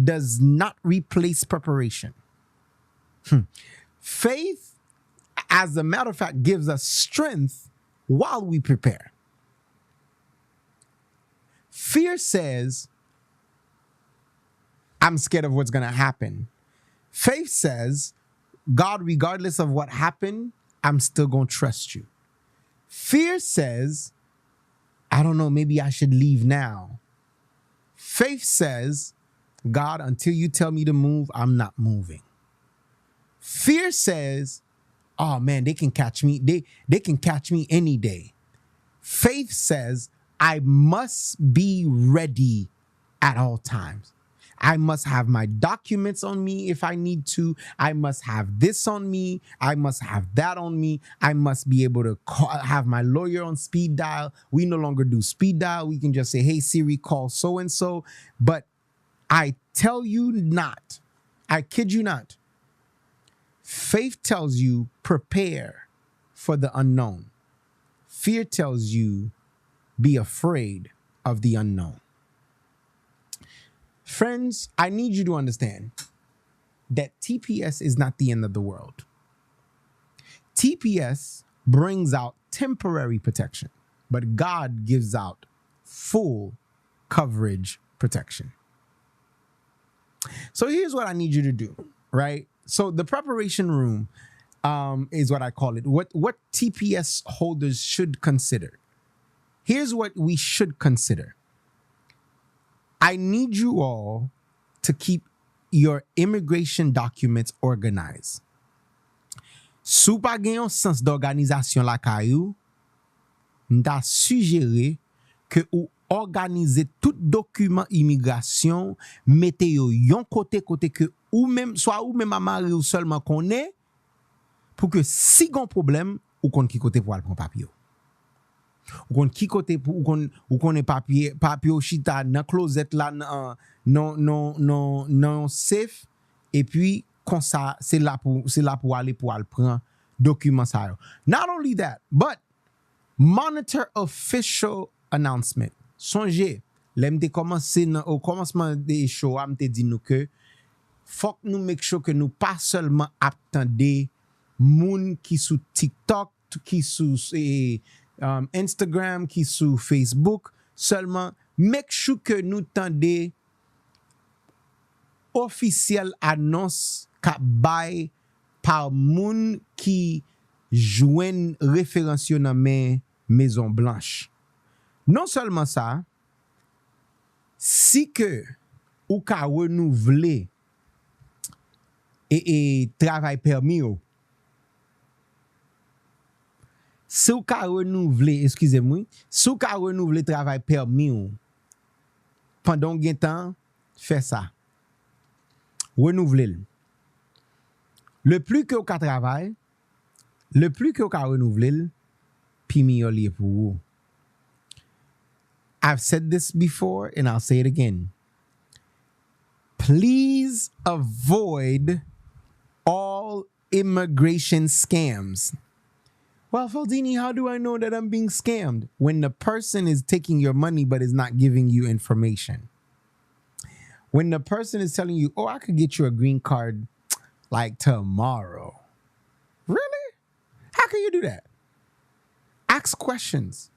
does not replace preparation. Faith, as a matter of fact, gives us strength while we prepare. Fear says, I'm scared of what's going to happen. Faith says, God, regardless of what happened, I'm still going to trust you. Fear says, I don't know, maybe I should leave now. Faith says, God, until you tell me to move, I'm not moving. Fear says, oh man, they can catch me. They can catch me any day. Faith says, I must be ready at all times. I must have my documents on me if I need to. I must have this on me. I must have that on me. I must be able to have my lawyer on speed dial. We no longer do speed dial. We can just say, hey, Siri, call so-and-so. But I tell you not, I kid you not, faith tells you prepare for the unknown. Fear tells you be afraid of the unknown. Friends, I need you to understand that TPS is not the end of the world. TPS brings out temporary protection, but God gives out full coverage protection. So here's what I need you to do, right? So the preparation room is what I call it. What TPS holders should consider. Here's what we should consider. I need you all to keep your immigration documents organized. Sou pa gen yon sens d'organisation la kayou, nta suggéré que ou organiser tout document immigration, mette yo yon côté que ou même soit ou même amare ou seulement connaît pour que si gon problème ou kon ki côté pour al prendre papier. Ou kon ki côté pour ou connaît papier chita dans closet là non safe et puis comme ça c'est là pour aller prendre document ça yo. Not only that, but monitor official announcement. Songez, l'MT commencé au commencement des shows, m'te dit nous que faut que nous make sure que nous pas seulement attendre moun qui sous TikTok, qui sous Instagram, qui sous Facebook, seulement make sure que nous tende officiel annonce ka bay par moun qui joine référence dans Maison Blanche. Non seulement ça, si que ou ka renouveler et travail permis ou, si ou ka renouveler, excusez-moi, si ou ka renouveler travail permis ou, pendant un temps, fais ça. Renouveler. Le plus que ou ka travail, le plus que ou ka renouveler, puis mieux lié pour vous. I've said this before and I'll say it again. Please avoid all immigration scams. Well, Faldini, how do I know that I'm being scammed? When the person is taking your money but is not giving you information. When the person is telling you, oh, I could get you a green card like tomorrow. Really? How can you do that? Ask questions.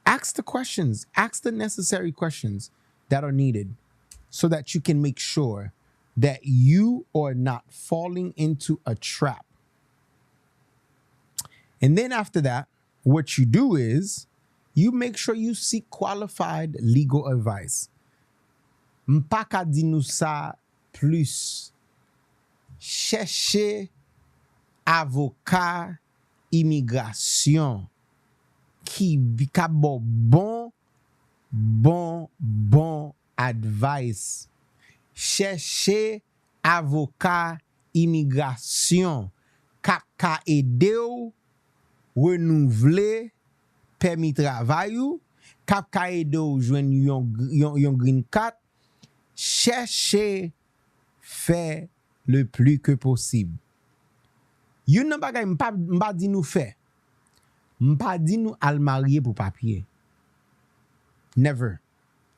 Ask the questions. Ask the necessary questions that are needed so that you can make sure that you are not falling into a trap. And then after that, what you do is you make sure you seek qualified legal advice. M'pa ka di nou sa plus. Cherchez avocat immigration qui ka bon advice. Cherchez avocat immigration ka ede ou renouveler permis travail ou ka ede ou jwenn yon green card. Cherchez faire le plus que possible. Yon nan bagay m'pa di nou fait. M'pa di nou al marier pour papier. Never.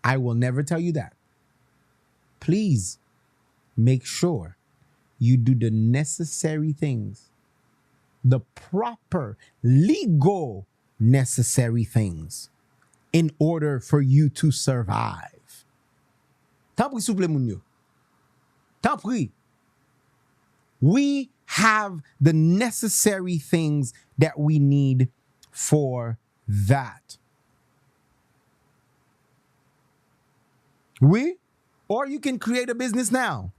I will never tell you that. Please make sure you do the necessary things, the proper legal necessary things in order for you to survive. Tant pis souple moun yo. Tant pis. We have the necessary things that we need for that. Oui? Or you can create a business now.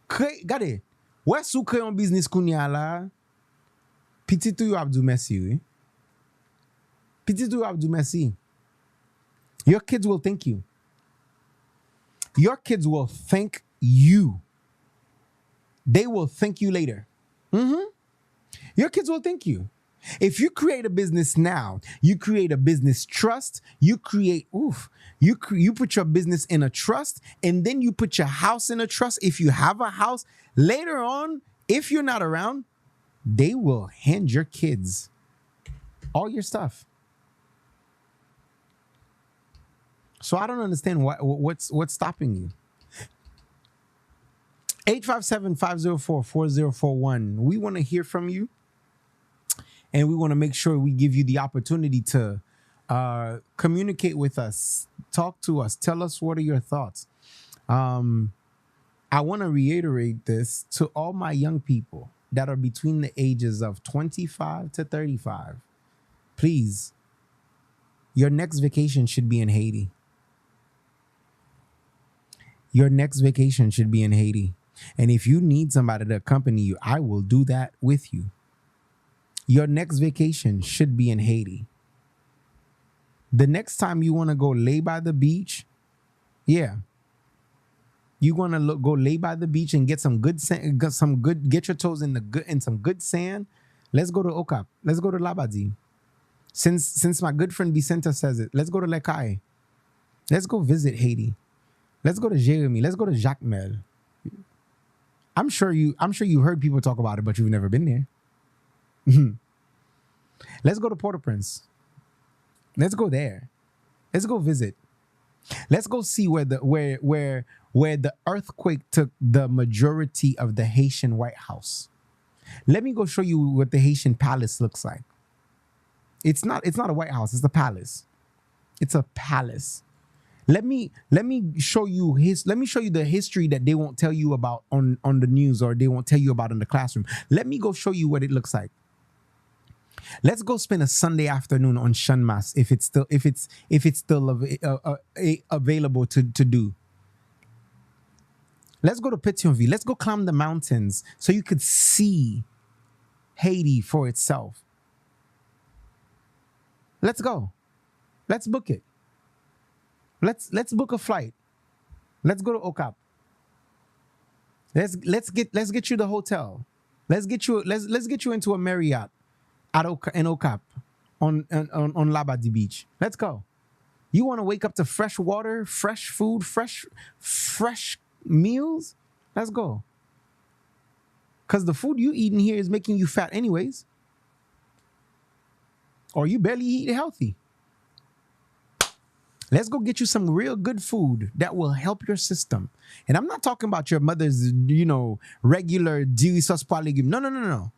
Gade, wè sou kreye un business kounya la, piti tou yo ap do merci, oui? Piti tou yo ap do merci. Your kids will thank you. Your kids will thank you. They will thank you later. Your kids will thank you. If you create a business now, you create a business trust, you put your business in a trust, and then you put your house in a trust. If you have a house, later on, if you're not around, they will hand your kids all your stuff. So I don't understand what's stopping you. 857-504-4041. We want to hear from you. And we want to make sure we give you the opportunity to communicate with us, talk to us, tell us what are your thoughts. I want to reiterate this to all my young people that are between the ages of 25 to 35. Please, your next vacation should be in Haiti. Your next vacation should be in Haiti. And if you need somebody to accompany you, I will do that with you. Your next vacation should be in Haiti. The next time you want to go lay by the beach, yeah. You want to go lay by the beach and get some good sand, get your toes in some good sand. Let's go to Okap. Let's go to Labadie. Since my good friend Vicenta says it, let's go to Lekai. Let's go visit Haiti. Let's go to Jérémie. Let's go to Jacmel. I'm sure you heard people talk about it, but you've never been there. Let's go to Port-au-Prince. Let's go there. Let's go visit. Let's go see where the earthquake took the majority of the Haitian White House. Let me go show you what the Haitian palace looks like. It's not a White House, it's a palace. It's a palace. Let me show you the history that they won't tell you about on the news, or they won't tell you about in the classroom. Let me go show you what it looks like. Let's go spend a Sunday afternoon on Shanmas if it's still available to do. Let's go to Pétionville. Let's go climb the mountains so you could see Haiti for itself. Let's go. Let's book it. Let's book a flight. Let's go to Okap. Let's get you the hotel. Let's get you into a Marriott in Okap on Labadie Beach. Let's go. You want to wake up to fresh water, fresh food, fresh meals? Let's go. Because the food you eating here is making you fat anyways. Or you barely eat healthy. Let's go get you some real good food that will help your system. And I'm not talking about your mother's, regular diri sauce pois légumes. No.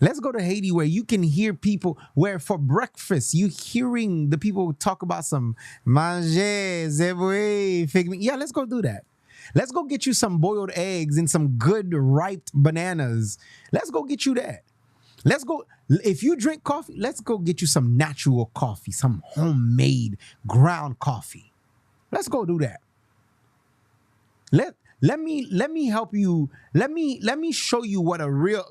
Let's go to Haiti where you can hear people, where for breakfast, you hearing the people talk about some manger, zeboué, fig. Yeah, let's go do that. Let's go get you some boiled eggs and some good ripe bananas. Let's go get you that. Let's go. If you drink coffee, let's go get you some natural coffee, some homemade ground coffee. Let's go do that. Let me help you. Let me show you what a real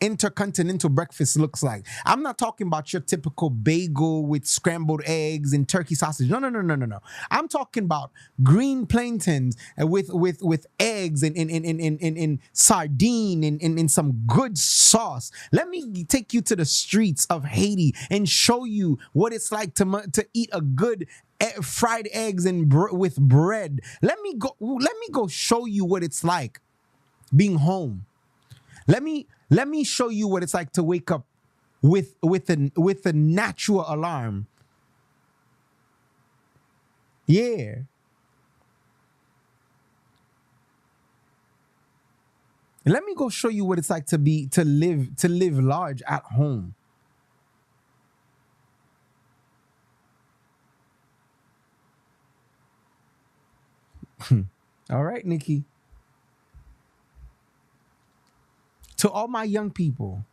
intercontinental breakfast looks like. I'm not talking about your typical bagel with scrambled eggs and turkey sausage. No. I'm talking about green plantains with eggs and sardine and some good sauce. Let me take you to the streets of Haiti and show you what it's like to eat a good fried eggs and with bread. Let me go show you what it's like being home. Let me show you what it's like to wake up with a natural alarm. Yeah. Let me go show you what it's like to live large at home. All right, Nikki. To all my young people,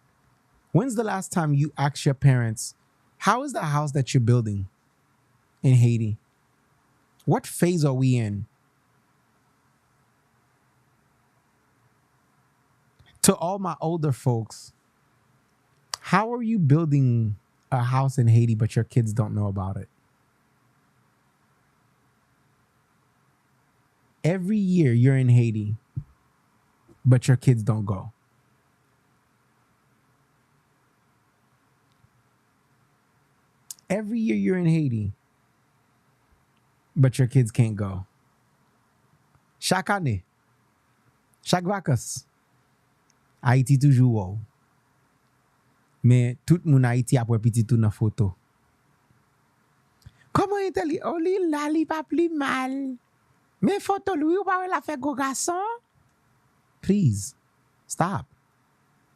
when's the last time you asked your parents, how is the house that you're building in Haiti? What phase are we in? To all my older folks, how are you building a house in Haiti but your kids don't know about it? Every year you're in Haiti, but your kids don't go. Every year you're in Haiti, but your kids can't go. Chaque année, chaque vacances, Haïti toujours wow. Mais tout moun Haïti après petit tout dans photo. Comment est li? Oh li la li pa pli mal. Mais photo lui ou pa la fait go garçon? Please, stop.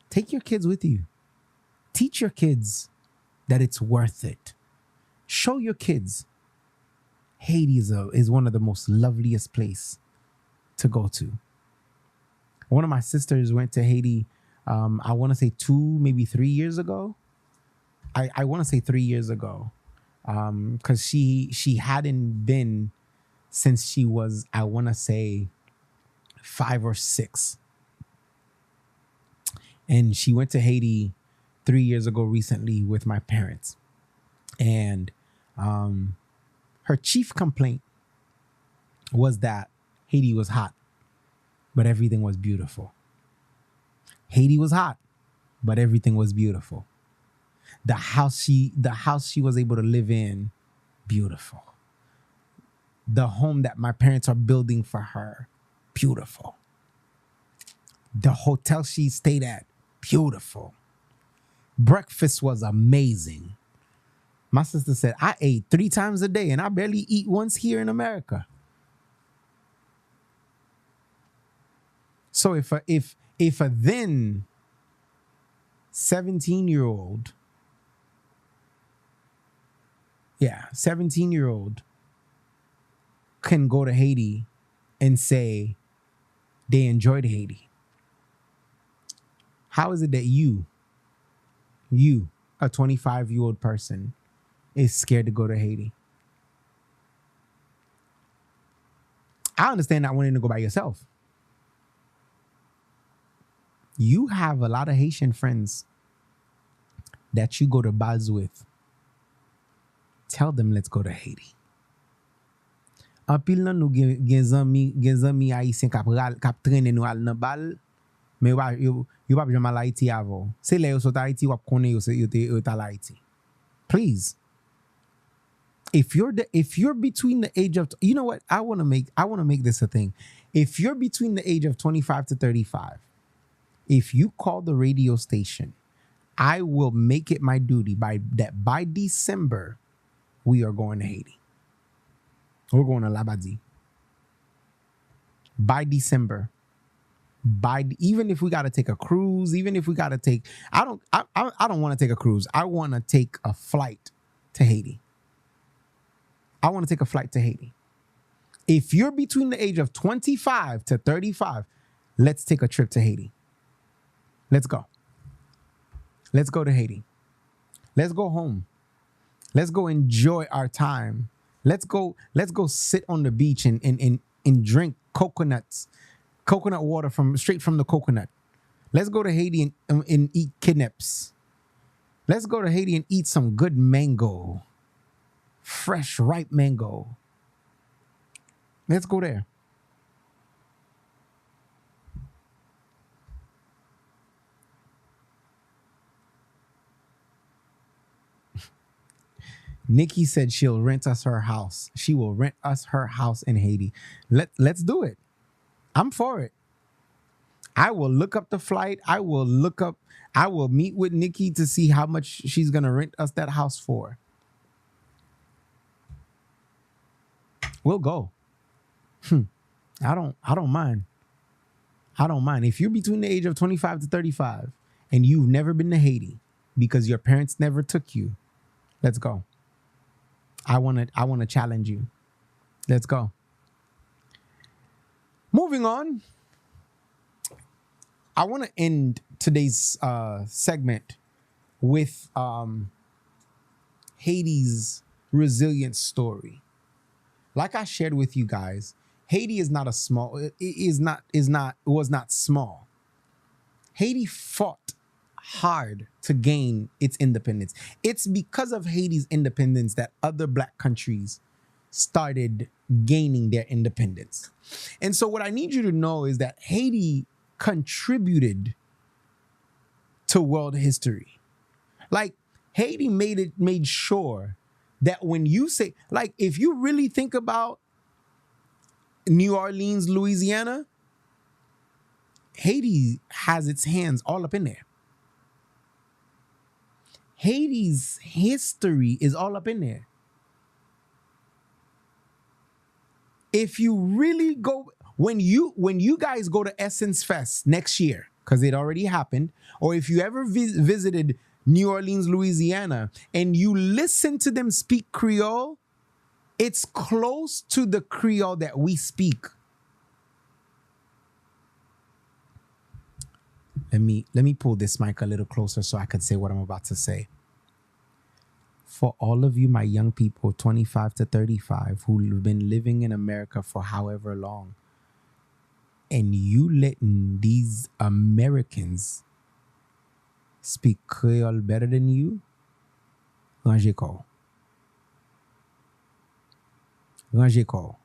Take your kids with you. Teach your kids that it's worth it. Show your kids Haiti is one of the most loveliest place to go to. One of my sisters went to Haiti, I want to say 2, maybe 3 years ago. I want to say 3 years ago, because she hadn't been since she was, I want to say 5 or 6. And she went to Haiti 3 years ago recently with my parents. And her chief complaint was that Haiti was hot, but everything was beautiful. Haiti was hot, but everything was beautiful. The house she was able to live in, beautiful. The home that my parents are building for her, beautiful. The hotel she stayed at, beautiful. Breakfast was amazing. My sister said, I ate 3 times a day and I barely eat once here in America. So if a then 17-year-old, 17-year-old can go to Haiti and say they enjoyed Haiti, how is it that you, a 25-year-old person, is scared to go to Haiti? I understand not wanting to go by yourself. You have a lot of Haitian friends that you go to bars with. Tell them, let's go to Haiti. Anpil nan nou gen zami Haitien kap trene nou al nan bal, mais yo pa jam al Haiti avant. Se le yo sot Haiti wap konen yo tal Haiti. Please. If you're between the age of, you know what, I want to make this a thing. If you're between the age of 25 to 35, if you call the radio station, I will make it my duty by December we are going to Haiti. We're going to Labadie. By December. Even if we got to take a cruise, even if we got to take, I don't want to take a cruise. I want to take a flight to Haiti. If you're between the age of 25 to 35, let's take a trip to Haiti. Let's go. Let's go to Haiti. Let's go home. Let's go enjoy our time. Let's go sit on the beach and drink coconut water from straight from the coconut. Let's go to Haiti and eat kidneps. Let's go to Haiti and eat some good mango, fresh, ripe mango. Let's go there. Nikki said she'll rent us her house. She will rent us her house in Haiti. Let's do it. I'm for it. I will look up the flight. I will meet with Nikki to see how much she's gonna rent us that house for. We'll go. I don't mind. I don't mind. If you're between the age of 25 to 35 and you've never been to Haiti because your parents never took you, let's go. I wanna challenge you. Let's go. Moving on. I want to end today's segment with Haiti's resilience story. Like I shared with you guys, Haiti is not a small. It was not small. Haiti fought hard to gain its independence. It's because of Haiti's independence that other black countries started gaining their independence. And so what I need you to know is that Haiti contributed to world history. Like Haiti made sure that when you say, like, if you really think about New Orleans, Louisiana, Haiti has its hands all up in there. Haiti's history is all up in there. If you really go, when you guys go to Essence Fest next year, because it already happened, or if you ever visited New Orleans, Louisiana, and you listen to them speak Creole, it's close to the Creole that we speak. Let me pull this mic a little closer so I could say what I'm about to say. For all of you, my young people, 25 to 35, who've been living in America for however long, and you letting these Americans speak Creole better than you, rangez ko. Rangez ko.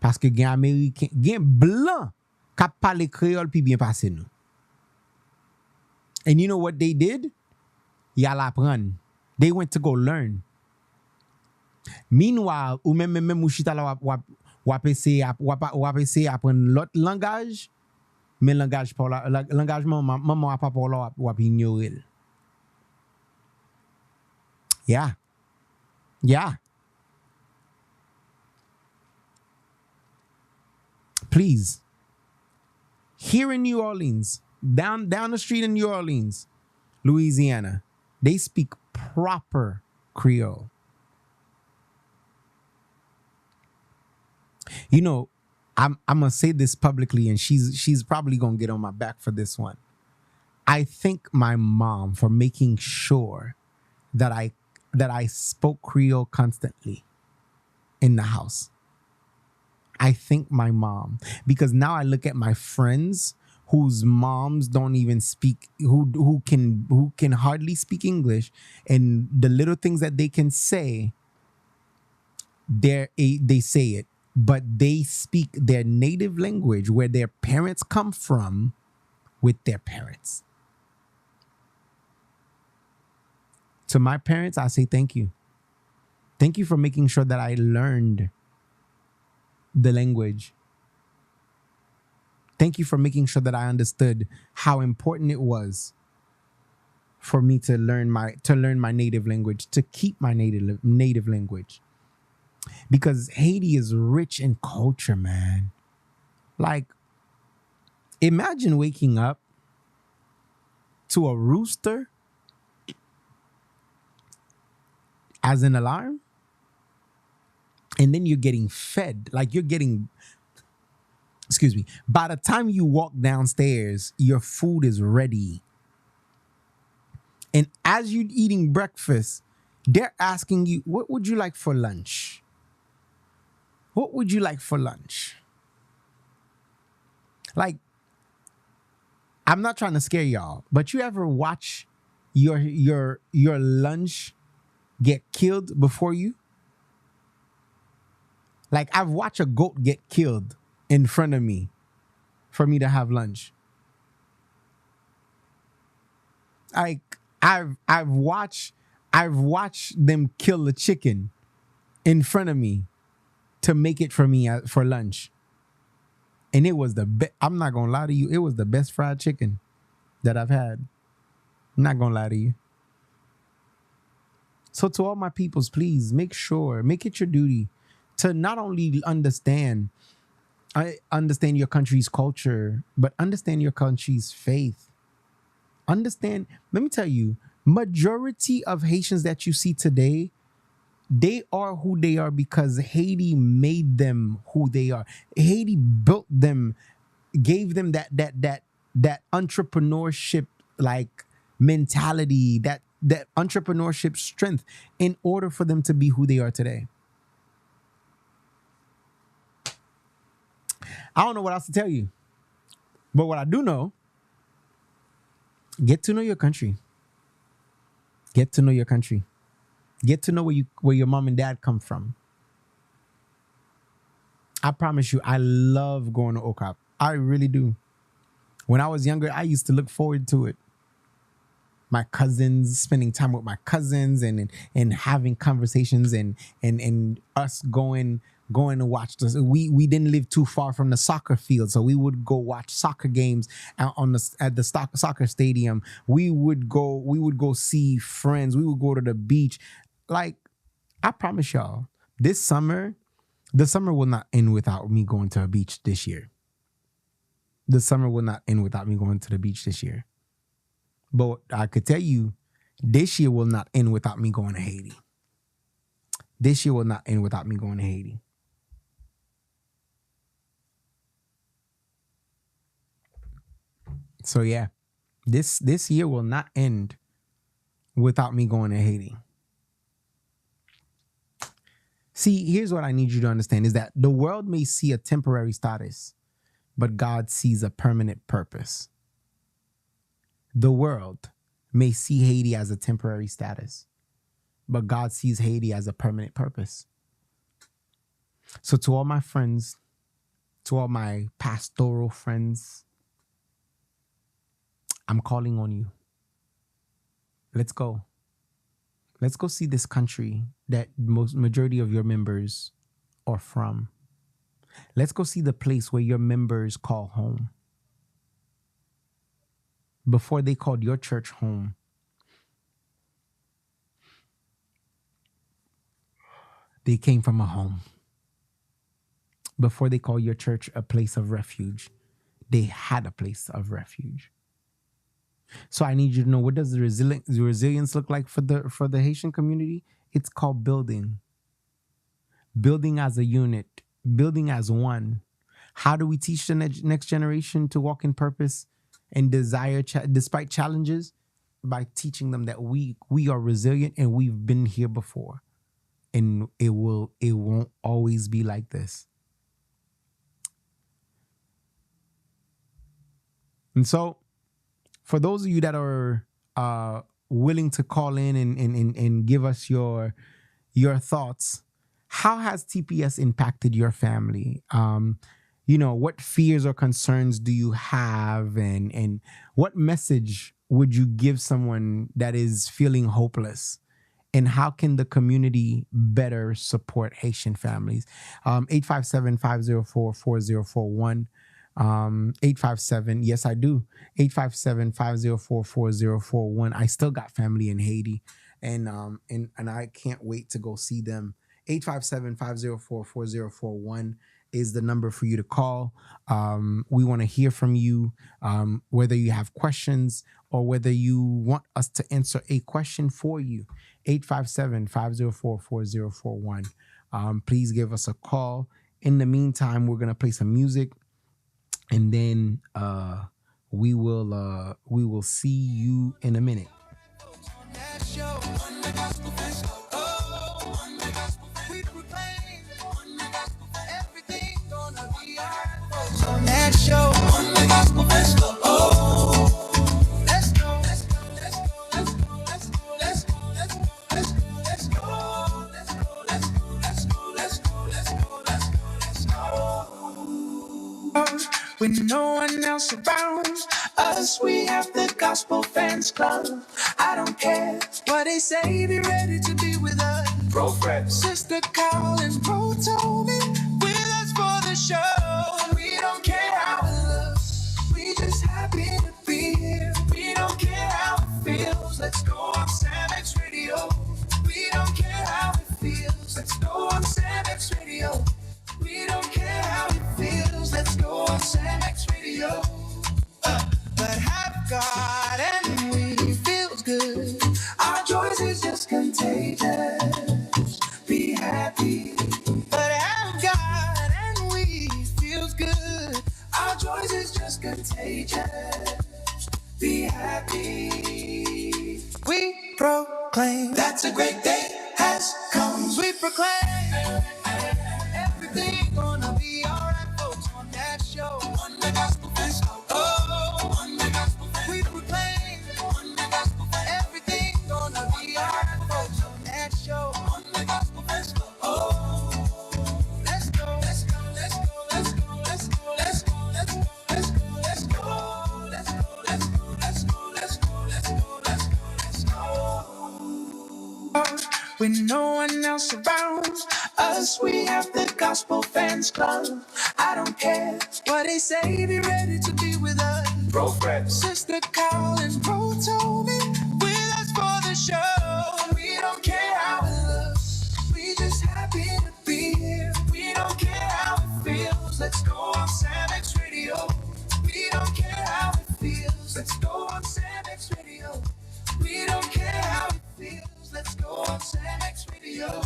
Parce que gen Americain, gen blanc kap pale Creole pi bien passe nou. And you know what they did? Y'all apprend. They went to go learn. Meanwhile, ou même ou chita la wap essayer apprendre l'autre langage, mais langage maman a pas pour la wap ignorer. Yeah. Yeah. Please. Here in New Orleans, down the street in New Orleans, Louisiana, they speak proper Creole. You know, I'm gonna say this publicly, and she's probably gonna get on my back for this one. I thank my mom for making sure that I spoke Creole constantly in the house. I thank my mom, because now I look at my friends whose moms don't even speak, who can hardly speak English, and the little things that they can say, they say it, but they speak their native language where their parents come from with their parents. To my parents, I say thank you. Thank you for making sure that I learned the language. Thank you for making sure that I understood how important it was for me to learn my native language, to keep my native language. Because Haiti is rich in culture, man. Like, imagine waking up to a rooster as an alarm, and then you're getting fed. Like, by the time you walk downstairs, your food is ready. And as you're eating breakfast, they're asking you, what would you like for lunch? What would you like for lunch? Like, I'm not trying to scare y'all, but you ever watch your lunch get killed before you? Like, I've watched a goat get killed in front of me for me to have lunch. Like, I've watched them kill a chicken in front of me to make it for me for lunch. And it was the best. I'm not gonna lie to you, it was the best fried chicken that I've had. I'm not gonna lie to you. So to all my peoples, please make it your duty to not only understand your country's culture, but understand your country's faith. Understand, let me tell you, majority of Haitians that you see today, they are who they are because Haiti made them who they are. Haiti built them, gave them that entrepreneurship like mentality, that entrepreneurship strength in order for them to be who they are today. I don't know what else to tell you, but what I do know, get to know your country. Get to know your country. Get to know where your mom and dad come from. I promise you, I love going to OCOP. I really do. When I was younger, I used to look forward to it. My cousins, spending time with my cousins and having conversations and us going to watch this. We didn't live too far from the soccer field, so we would go watch soccer games at the soccer stadium. We would go see friends. We would go to the beach. Like, I promise y'all, the summer will not end without me going to a beach this year. The summer will not end without me going to the beach this year. But I could tell you, this year will not end without me going to Haiti. This year will not end without me going to Haiti. So yeah, this year will not end without me going to Haiti. See, here's what I need you to understand is that the world may see a temporary status, but God sees a permanent purpose. The world may see Haiti as a temporary status, but God sees Haiti as a permanent purpose. So to all my friends, to all my pastoral friends, I'm calling on you. Let's go. Let's go see this country that majority of your members are from. Let's go see the place where your members call home. Before they called your church home, they came from a home. Before they called your church a place of refuge, they had a place of refuge. So I need you to know, what does the resilience look like for the Haitian community? It's called building. Building as a unit, building as one. How do we teach the next generation to walk in purpose and desire despite challenges? By teaching them that we are resilient and we've been here before, and it won't always be like this. And so, for those of you that are willing to call in and give us your thoughts, how has TPS impacted your family? What fears or concerns do you have, and what message would you give someone that is feeling hopeless? And how can the community better support Haitian families? 857-504-4041. 857, yes, I do. 857-504-4041. I still got family in Haiti, and I can't wait to go see them. 857-504-4041 is the number for you to call. We want to hear from you, whether you have questions or whether you want us to answer a question for you. 857-504-4041. Please give us a call. In the meantime, we're going to play some music, and then we will see you in a minute. That show. When no one else around us, we have the Gospel Fans Club. I don't care what they say, be ready to be with us. Bro, Fred. Sister Carl and Bro Tony, with us for the show. We don't care how it looks, we just happy to be here. We don't care how it feels, let's go on Sam X Radio. We don't care how it feels, let's go on Sam X Radio. We don't care how it feels, let's go on Sam X Radio. But have God and we feels good. Our joys is just contagious. Be happy. But have God and we feels good. Our joys is just contagious. Be happy. We proclaim that's a great day has come. We proclaim everything gonna be alright, folks, on that show. On the Gospel Fest. Oh, on the Gospel Fest. We proclaim on the Gospel Fest. Everything gonna be alright, folks, on that show. On the Gospel Fest. Oh, let's go, let's go, let's go, let's go, let's go, let's go, let's go, let's go, let's go, let's go, let's go, let's go, let's go, let's go, let's go, let's go. When no one else around us, we have the Gospel Fans Club. I don't care what they say, be ready to be with us. Bro, Fred. Sister Carl and Bro Tony, with us for the show. We don't care how it looks, we just happy to be here. We don't care how it feels, let's go on Sam X Radio. We don't care how it feels, let's go on Sam X Radio. We don't care how it feels, let's go on Sam X Radio.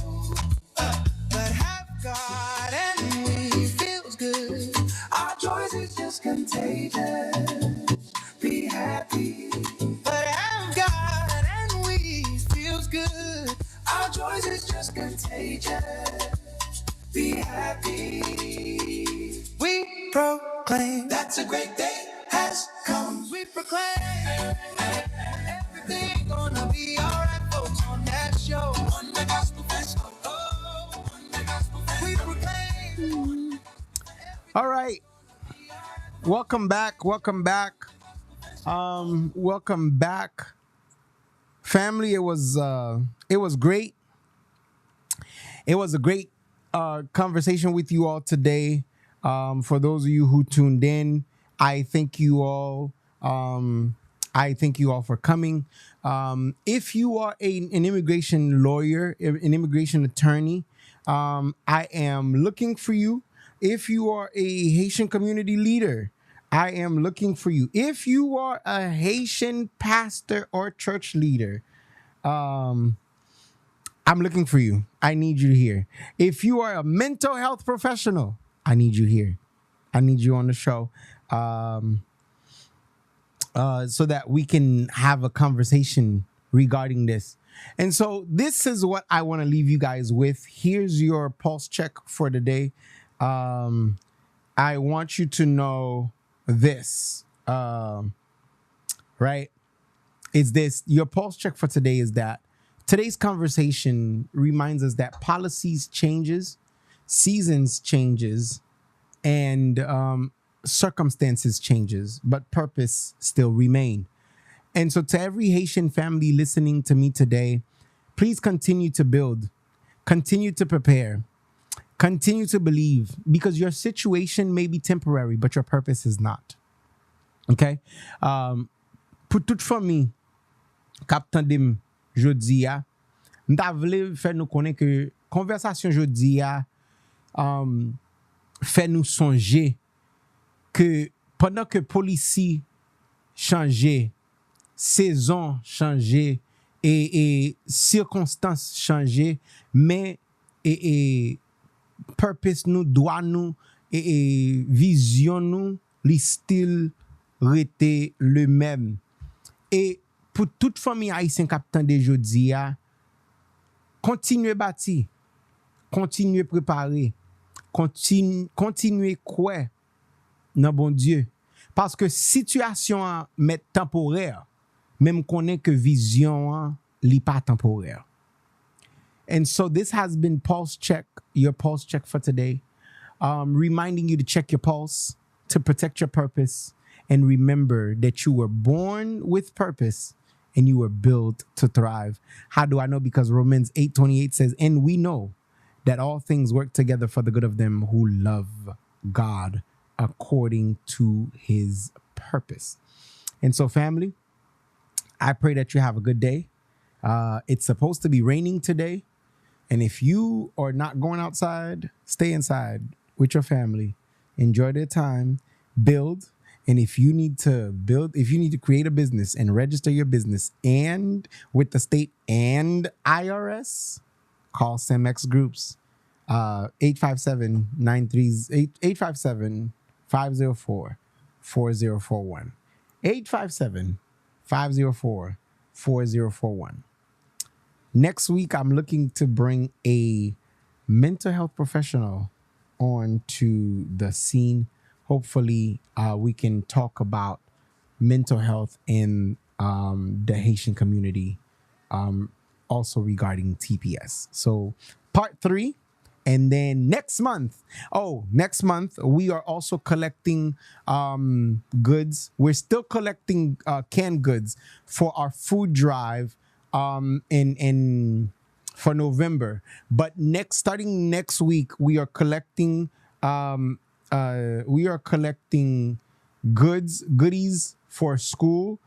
But have God and we feels good. Our joys is just contagious. Be happy. But have God and we feels good. Our joys is just contagious. Be happy. We proclaim that's a great day has come. We proclaim everything gonna be alright, folks, on that show. On the Gospel Fest. Oh, on the Gospel Fest. We proclaim. All right. Welcome back. Welcome back. Welcome back. Family, it was great. It was a great conversation with you all today. For those of you who tuned in, I thank you all. I thank you all for coming. If you are an immigration lawyer, an immigration attorney, I am looking for you. If you are a Haitian community leader, I am looking for you. If you are a Haitian pastor or church leader, I'm looking for you. I need you here. If you are a mental health professional, I need you here. I need you on the show. So that we can have a conversation regarding this. And so this is what I want to leave you guys with. Here's your pulse check for the day. I want you to know this, right? It's this. Your pulse check for today is that today's conversation reminds us that policies changes, seasons changes, and circumstances changes, but purpose still remain. And so to every Haitian family listening to me today, please continue to build, continue to prepare, continue to believe, because your situation may be temporary, but your purpose is not. Okay? Pour toute famille k'ap tande jodi a, m'ta vle fè nou konnen que conversation jodi a fè nou sonje que pendant que policy change, saison change et circonstances change, mais et purpose nous, droit nous et vision nous, li still rete le même. Et pour toute famille haïtienne capitaine de jodi a, continuez bâti, continuez préparer, continuez quoi dans bon Dieu. Parce que situation est temporaire, même qu'on est que vision li pas temporaire. And so this has been Pulse Check, your Pulse Check for today. Reminding you to check your pulse, to protect your purpose and remember that you were born with purpose and you were built to thrive. How do I know? Because Romans 8:28 says, and we know that all things work together for the good of them who love God according to his purpose. And so, family, I pray that you have a good day. It's supposed to be raining today. And if you are not going outside, stay inside with your family. Enjoy their time, build. And if you need to build, if you need to create a business and register your business and with the state and IRS, call Cemex Groups, 857-504-4041. 857-504-4041. Next week, I'm looking to bring a mental health professional onto the scene. Hopefully, we can talk about mental health in the Haitian community, also regarding TPS. So part 3. And then next month, we are also collecting goods. We're still collecting canned goods for our food drive in for November. But starting next week, we are collecting goodies for school.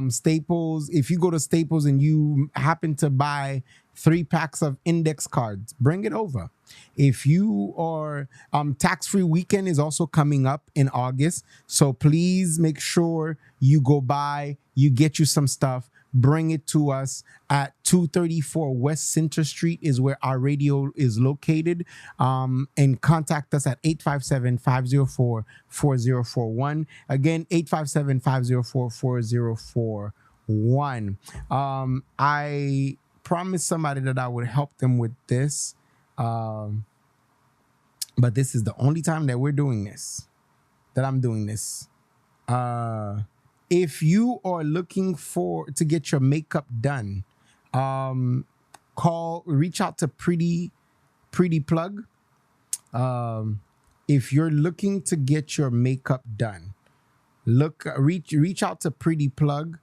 Staples. If you go to Staples and you happen to buy 3 packs of index cards, bring it over. If you are tax-free weekend is also coming up in August, so please make sure you go by, you get you some stuff, bring it to us at 234 West Center Street is where our radio is located, and contact us at 857-504-4041. Again, 857-504-4041. I promised somebody that I would help them with this, but this is the only time that I'm doing this. If you are looking to get your makeup done, reach out to Pretty Plug. If you're looking to get your makeup done, reach out to Pretty Plug.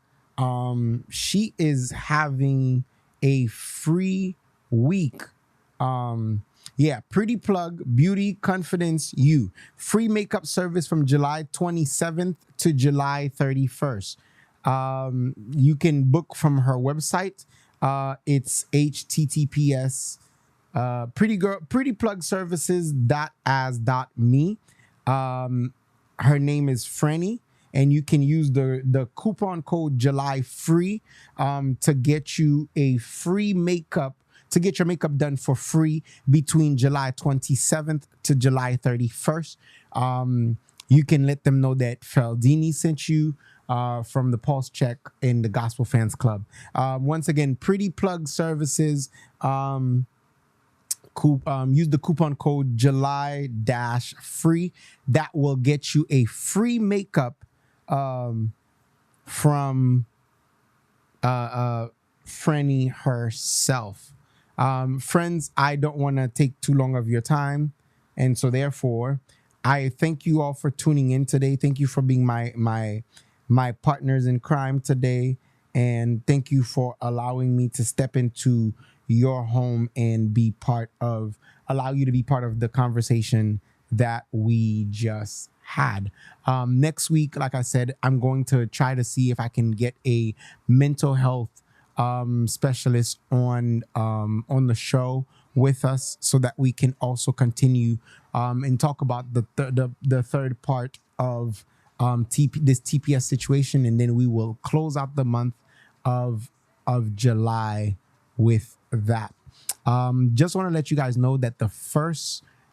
She is having a free week. Pretty Plug, Beauty Confidence You. Free makeup service from July 27th to July 31st. You can book from her website. It's https prettyplugservices.as.me. Her name is Franny, and you can use the coupon code July free to get you a free makeup, to get your makeup done for free between July 27th to July 31st. You can let them know that Faldini sent you from the Pulse Check in the Gospel Fans Club. Once again, Pretty Plug Services, use the coupon code July-free. That will get you a free makeup from Franny herself. Friends, I don't want to take too long of your time, and so therefore, I thank you all for tuning in today. Thank you for being my partners in crime today, and thank you for allowing me to step into your home and allow you to be part of the conversation that we just had. Next week, like I said, I'm going to try to see if I can get a mental health specialist on the show with us, so that we can also continue and talk about the third part of this TPS situation, and then we will close out the month of July with that. Just want to let you guys know that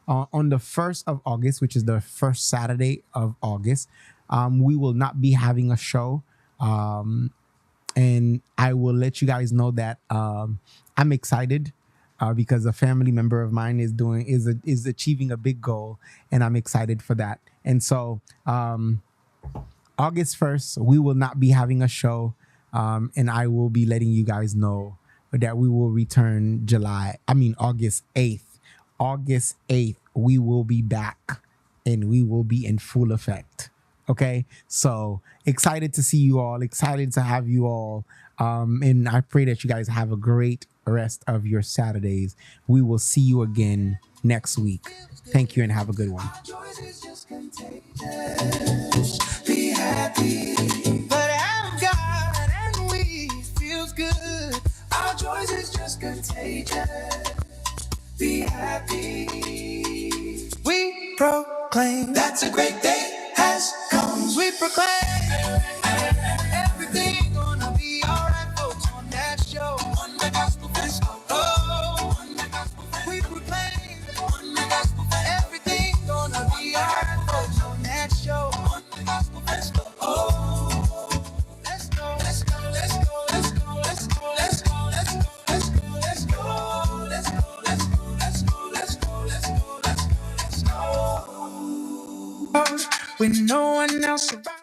on the 1st of August, which is the first Saturday of August, we will not be having a show. And I will let you guys know that I'm excited because a family member of mine is achieving a big goal, and I'm excited for that. And so August 1st, we will not be having a show, and I will be letting you guys know that we will return August 8th. August 8th, we will be back and we will be in full effect. Okay, so excited to see you all, excited to have you all. And I pray that you guys have a great rest of your Saturdays. We will see you again next week. Thank you and have a good one. Joy is just contagious. Be happy. But I'm God and we feels good. Our joy is just contagious. Be happy. We proclaim that's a great day has come. We proclaim everything gonna be alright, folks, on that show. On the gospel fest. Oh, on the gospel fest. We proclaim on the gospel fest. Everything gonna be alright, folks, on that show. On the gospel fest. Oh, let's go, let's go, let's go, let's go, let's go, let's go, let's go, let's go, let's go, let's go, let's go, let's go, let's go, let's go, let's go, let's go. When no one else around.